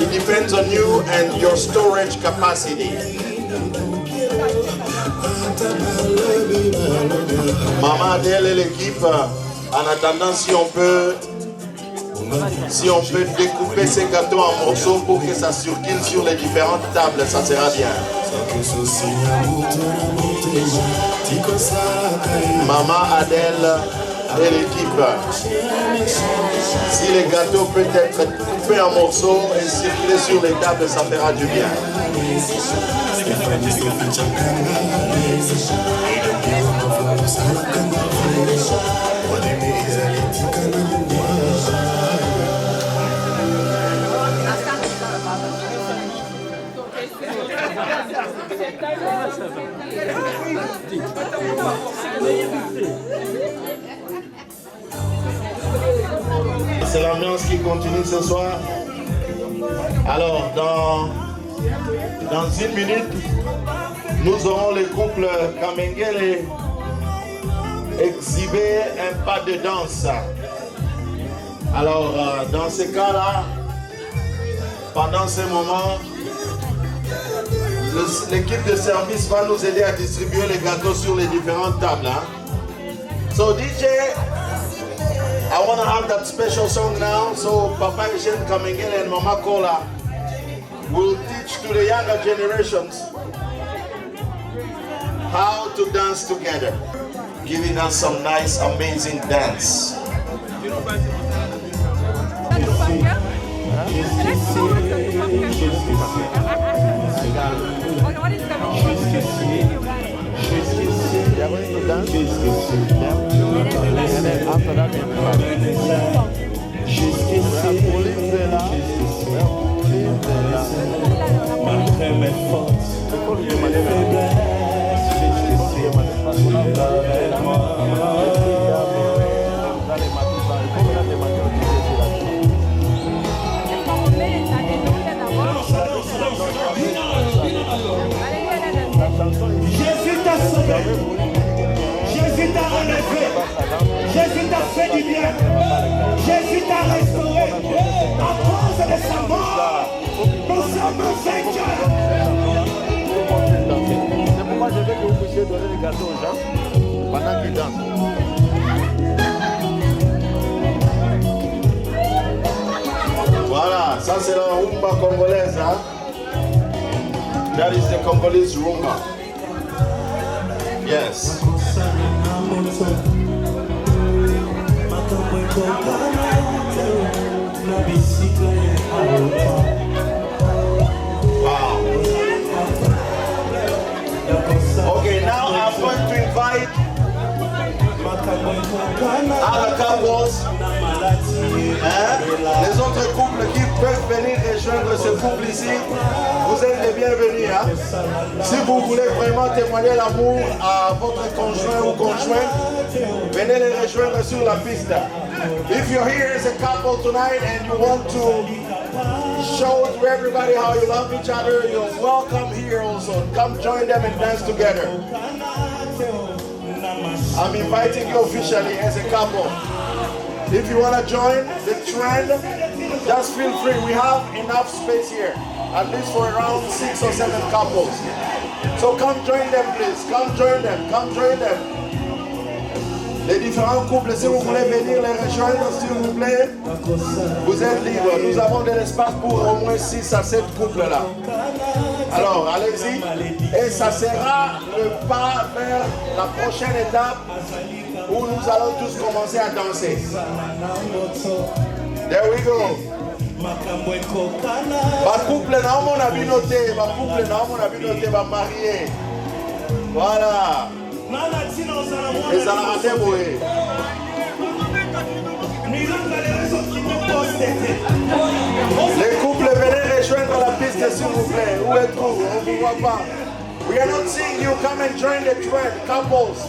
It depends on you and your storage capacity. Maman Adèle et l'équipe, en attendant, si on peut découper ces gâteaux en morceaux pour que ça circule sur les différentes tables, ça sera bien. Maman Adèle et l'équipe, si les gâteaux peuvent être coupés en morceaux et circuler sur les tables, ça fera du bien. C'est l'ambiance qui continue ce soir. Alors, dans une minute, nous aurons le couple Kamengele exhiber un pas de danse. Alors, dans ce cas-là, pendant ce moment, l'équipe de service va nous aider à distribuer les gâteaux sur les différentes tables. Hein? So DJ, I want to have that special song now. So Papa Eugene Kamengele and Mama Kola will teach to the younger generations how to dance together, giving us some nice, amazing dance. Malgré mes forces, mes faiblesses, Jésus t'a sauvé, Jésus t'a relevé, Jésus t'a fait du bien, Jésus t'a restauré. À cause de sa mort, nous sommes vainqueurs. C'est pourquoi je veux que vous puissiez donner les gâteaux aux gens pendant qu'ils dansent. Voilà, ça c'est la rumba congolaise. Hein? That is the Congolese rumba. Yes. Wow. Okay, now I'm going to invite other couples, les autres couples qui peuvent venir rejoindre ce couple ici. Vous êtes les bienvenus. Hein? Si vous voulez vraiment témoigner l'amour à votre conjoint ou conjointe, venez les rejoindre sur la piste. If you're here as a couple tonight and you want to show to everybody how you love each other, you're welcome here also. Come join them and dance together. I'm inviting you officially as a couple. If you want to join the trend, just feel free. We have enough space here, at least for around 6 or 7 couples. So come join them, please. Come join them. Come join them. Les différents couples, si vous voulez venir les rejoindre, s'il vous plaît, vous êtes libres. Nous avons de l'espace pour au moins 6 à 7 couples là. Alors, allez-y. Et ça sera le pas vers la prochaine étape où nous allons tous commencer à danser. There we go. Ma couple n'a mon avis noté. Ma couple n'a mon avis noté. Ma mariée. Voilà. Et ça l'a raté, boy. Les couples, venez rejoindre la piste, s'il vous plaît. Où êtes-vous? On ne vous voit pas. We are not seeing you. Come and join the trend. Couples.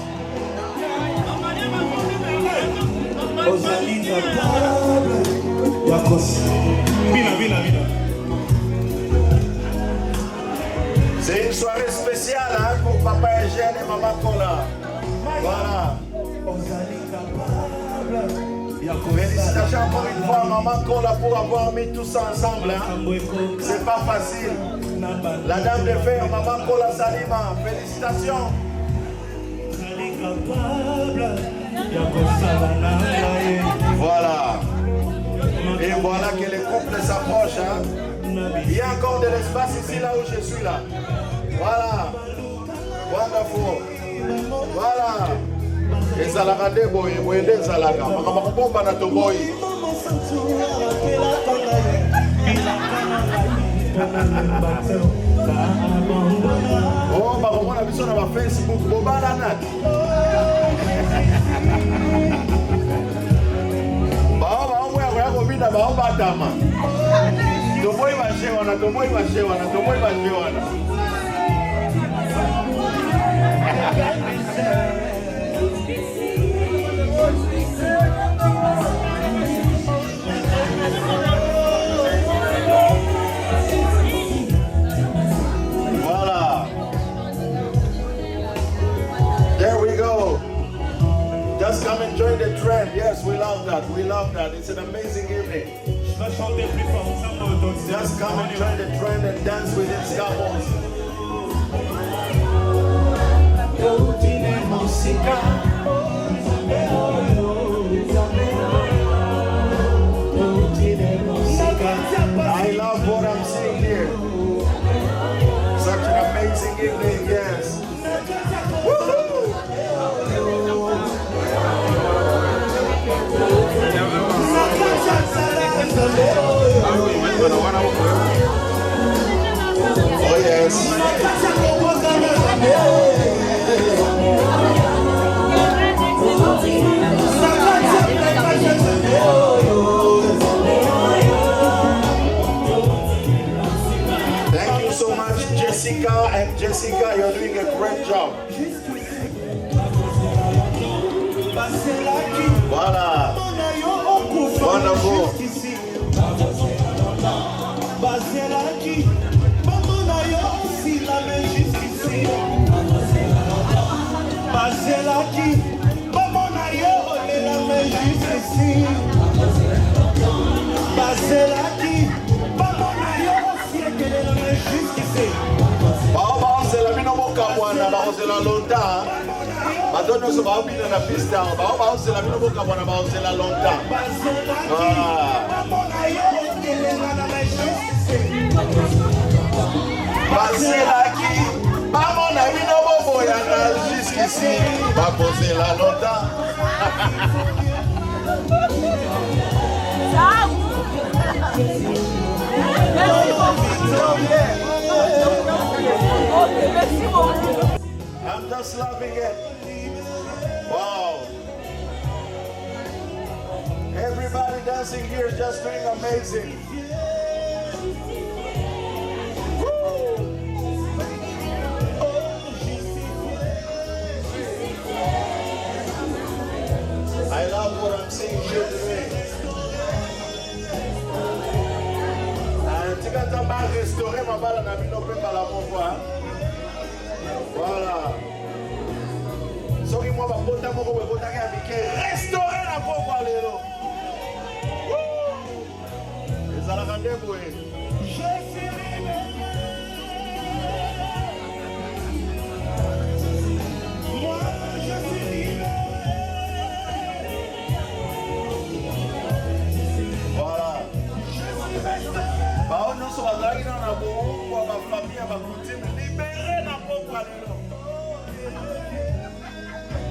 C'est une soirée spéciale hein, pour Papa Eugène et Maman Kola. Voilà. Félicitations encore une fois à Maman Kola pour avoir mis tout ça ensemble. Hein. C'est pas facile. La dame de fer, Maman Kola Salima. Félicitations. Voilà. Et voilà que les couples s'approchent. Hein. Il y a encore de l'espace ici, là où je suis là. Voilà. Wonderful. Voilà. Et ça l'a rendu boy. Et ça l'a rendu. Oh, bah, on a vu ça dans ma Facebook. Bobala Nat. Voilà. There we go. Just come and join the trend. Yes, we love that. We love that. It's an amazing evening. Just come and join the trend and dance with these couples. I love what I'm seeing here. Such an amazing evening, yes. Woo-hoo! Oh yes. Thank you so much, Jessica and Jessica. You're doing a great job. Voilà. Wonderful. Jusqu'ici, va poser la lota. I'm just loving it. Wow. Everybody dancing here is just doing amazing. I love what I'm seeing here today. Tika ma restaurer ma bala na bino pe bala moko. Voilà. Soki moi ba bota moko be bota ka bike restaurer na poko lelo. Ezala kande boye.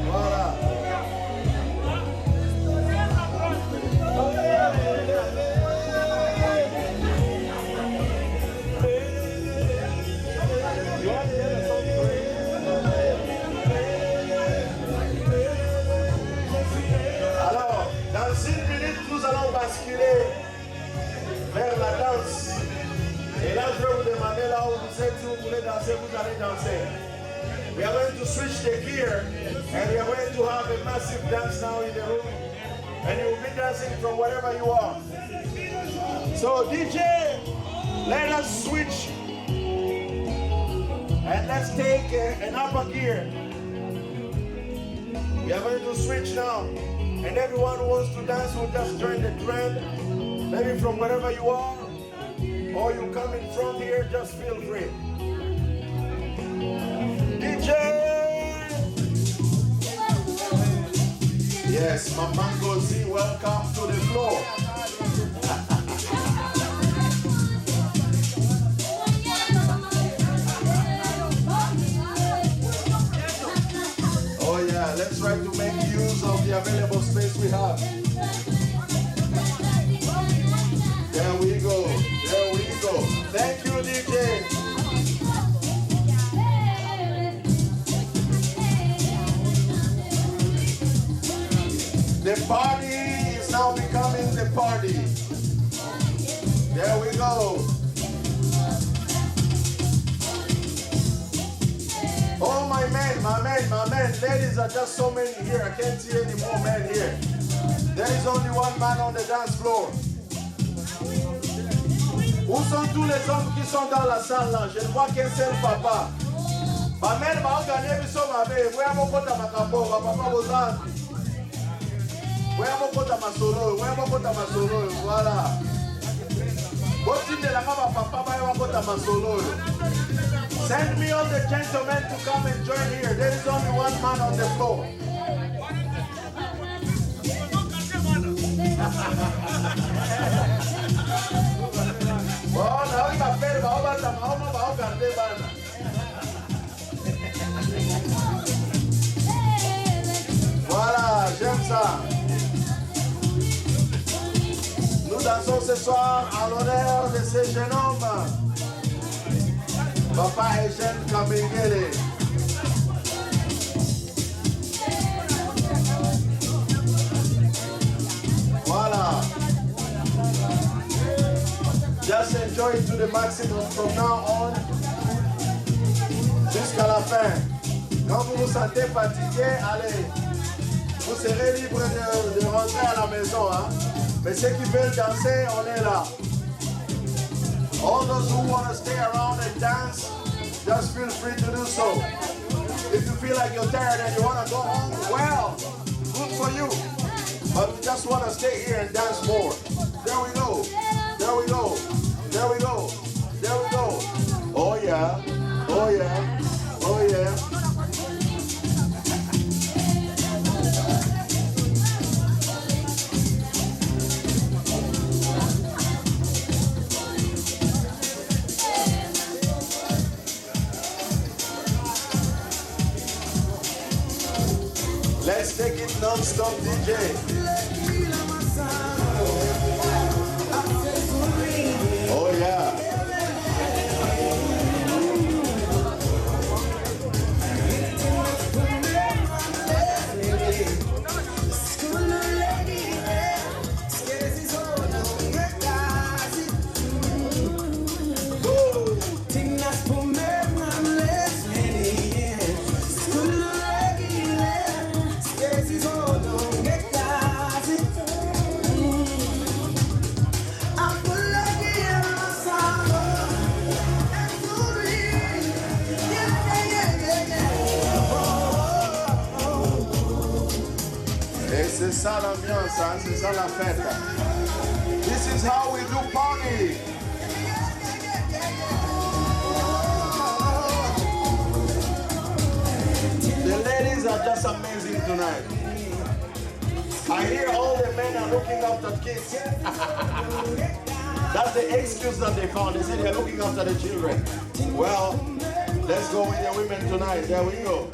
Voilà. Alors, dans une minute, nous allons basculer vers la danse. Et là, je vais vous demander là où vous êtes, si vous voulez danser, vous allez danser. We are going to switch the gear and we are going to have a massive dance now in the room. And you will be dancing from wherever you are. So DJ, let us switch. And let's take an upper gear. We are going to switch now. And everyone who wants to dance will just join the trend. Maybe from wherever you are. Or you coming from here, just feel free. DJ! Yes, Mama Ngozi, welcome to the floor. Oh yeah, let's try to make use of the available space we have. There we go. There we go. Thank you, DJ. The party is now becoming the party. There we go. Oh, my men. Ladies are just so many here. I can't see any more men here. There is only one man on the dance floor. Où sont tous les hommes qui sont dans la salle là? Je ne vois qu'un seul papa. Ma mère m'a gagné, mais son mavé. Vous avez mon compte à ma capo, ma papa vous a. Vous avez mon compte à ma solo, vous avez mon compte à ma solo, voilà. Votre de la maman, papa, vous avez mon compte à ma solo. Send me all the gentlemen to come and join here. There is only one man on the floor. Oh, now il m'appelle, va regarder, voilà, j'aime ça. Nous dansons ce soir en l'honneur de ce jeune homme, Papa Eugène Kamengele. Voilà. Just enjoy it to the maximum from now on jusqu'à la fin. Quand vous vous sentez fatigué, allez, vous serez libre de rentrer à la maison. Hein? Mais ceux qui veulent danser, on est là. All those who want to stay around and dance, just feel free to do so. If you feel like you're tired and you want to go home, well, good for you. But you just want to stay here and dance more. There we go. There we go. There we go. There we go. Oh yeah. Oh yeah. Oh yeah. Let's take it non-stop, DJ. Oh yeah. l'ambiance, hein? C'est ça la fête. This is how we do party. The ladies are just amazing tonight. I hear all the men are looking after kids. That's the excuse that they found. They said they're looking after the children. Well, let's go with the women tonight. There we go.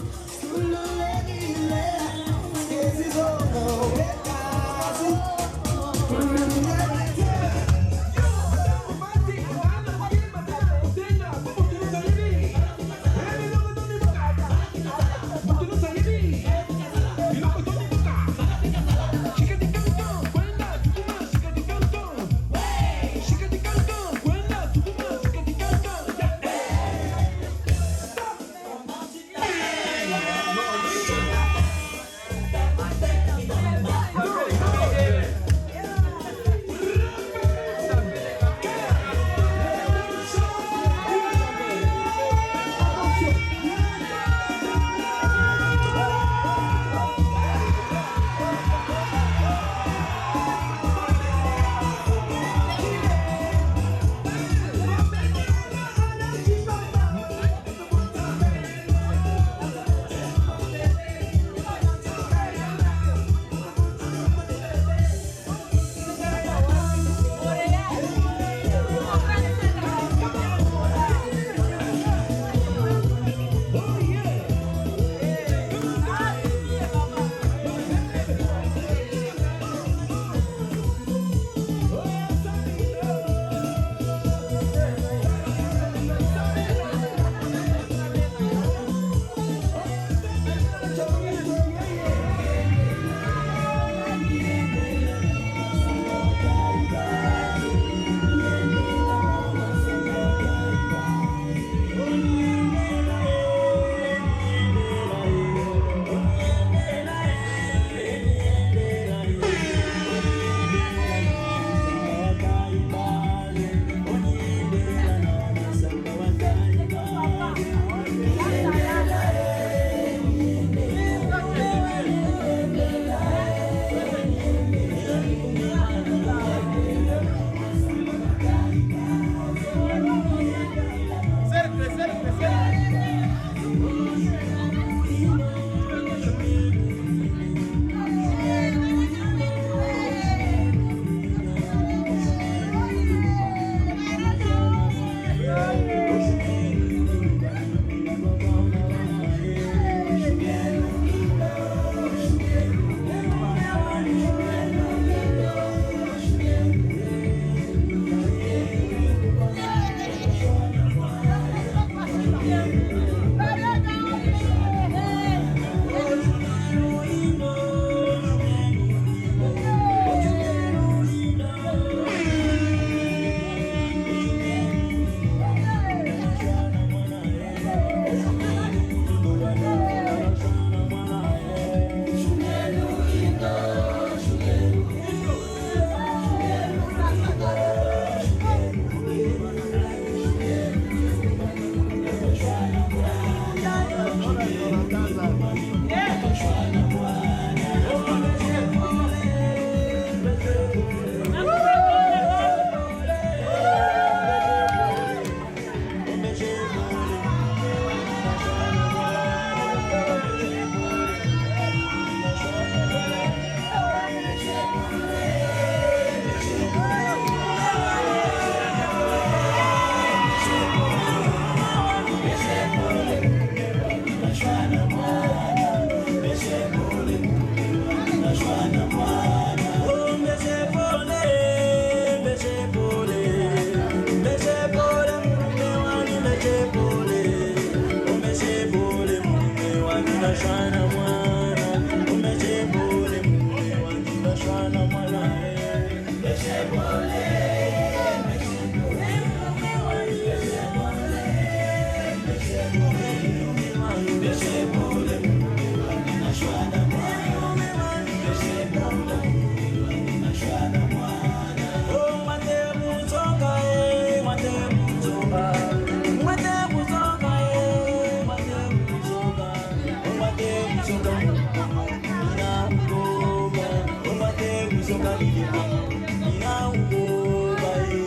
Ina ungo bae.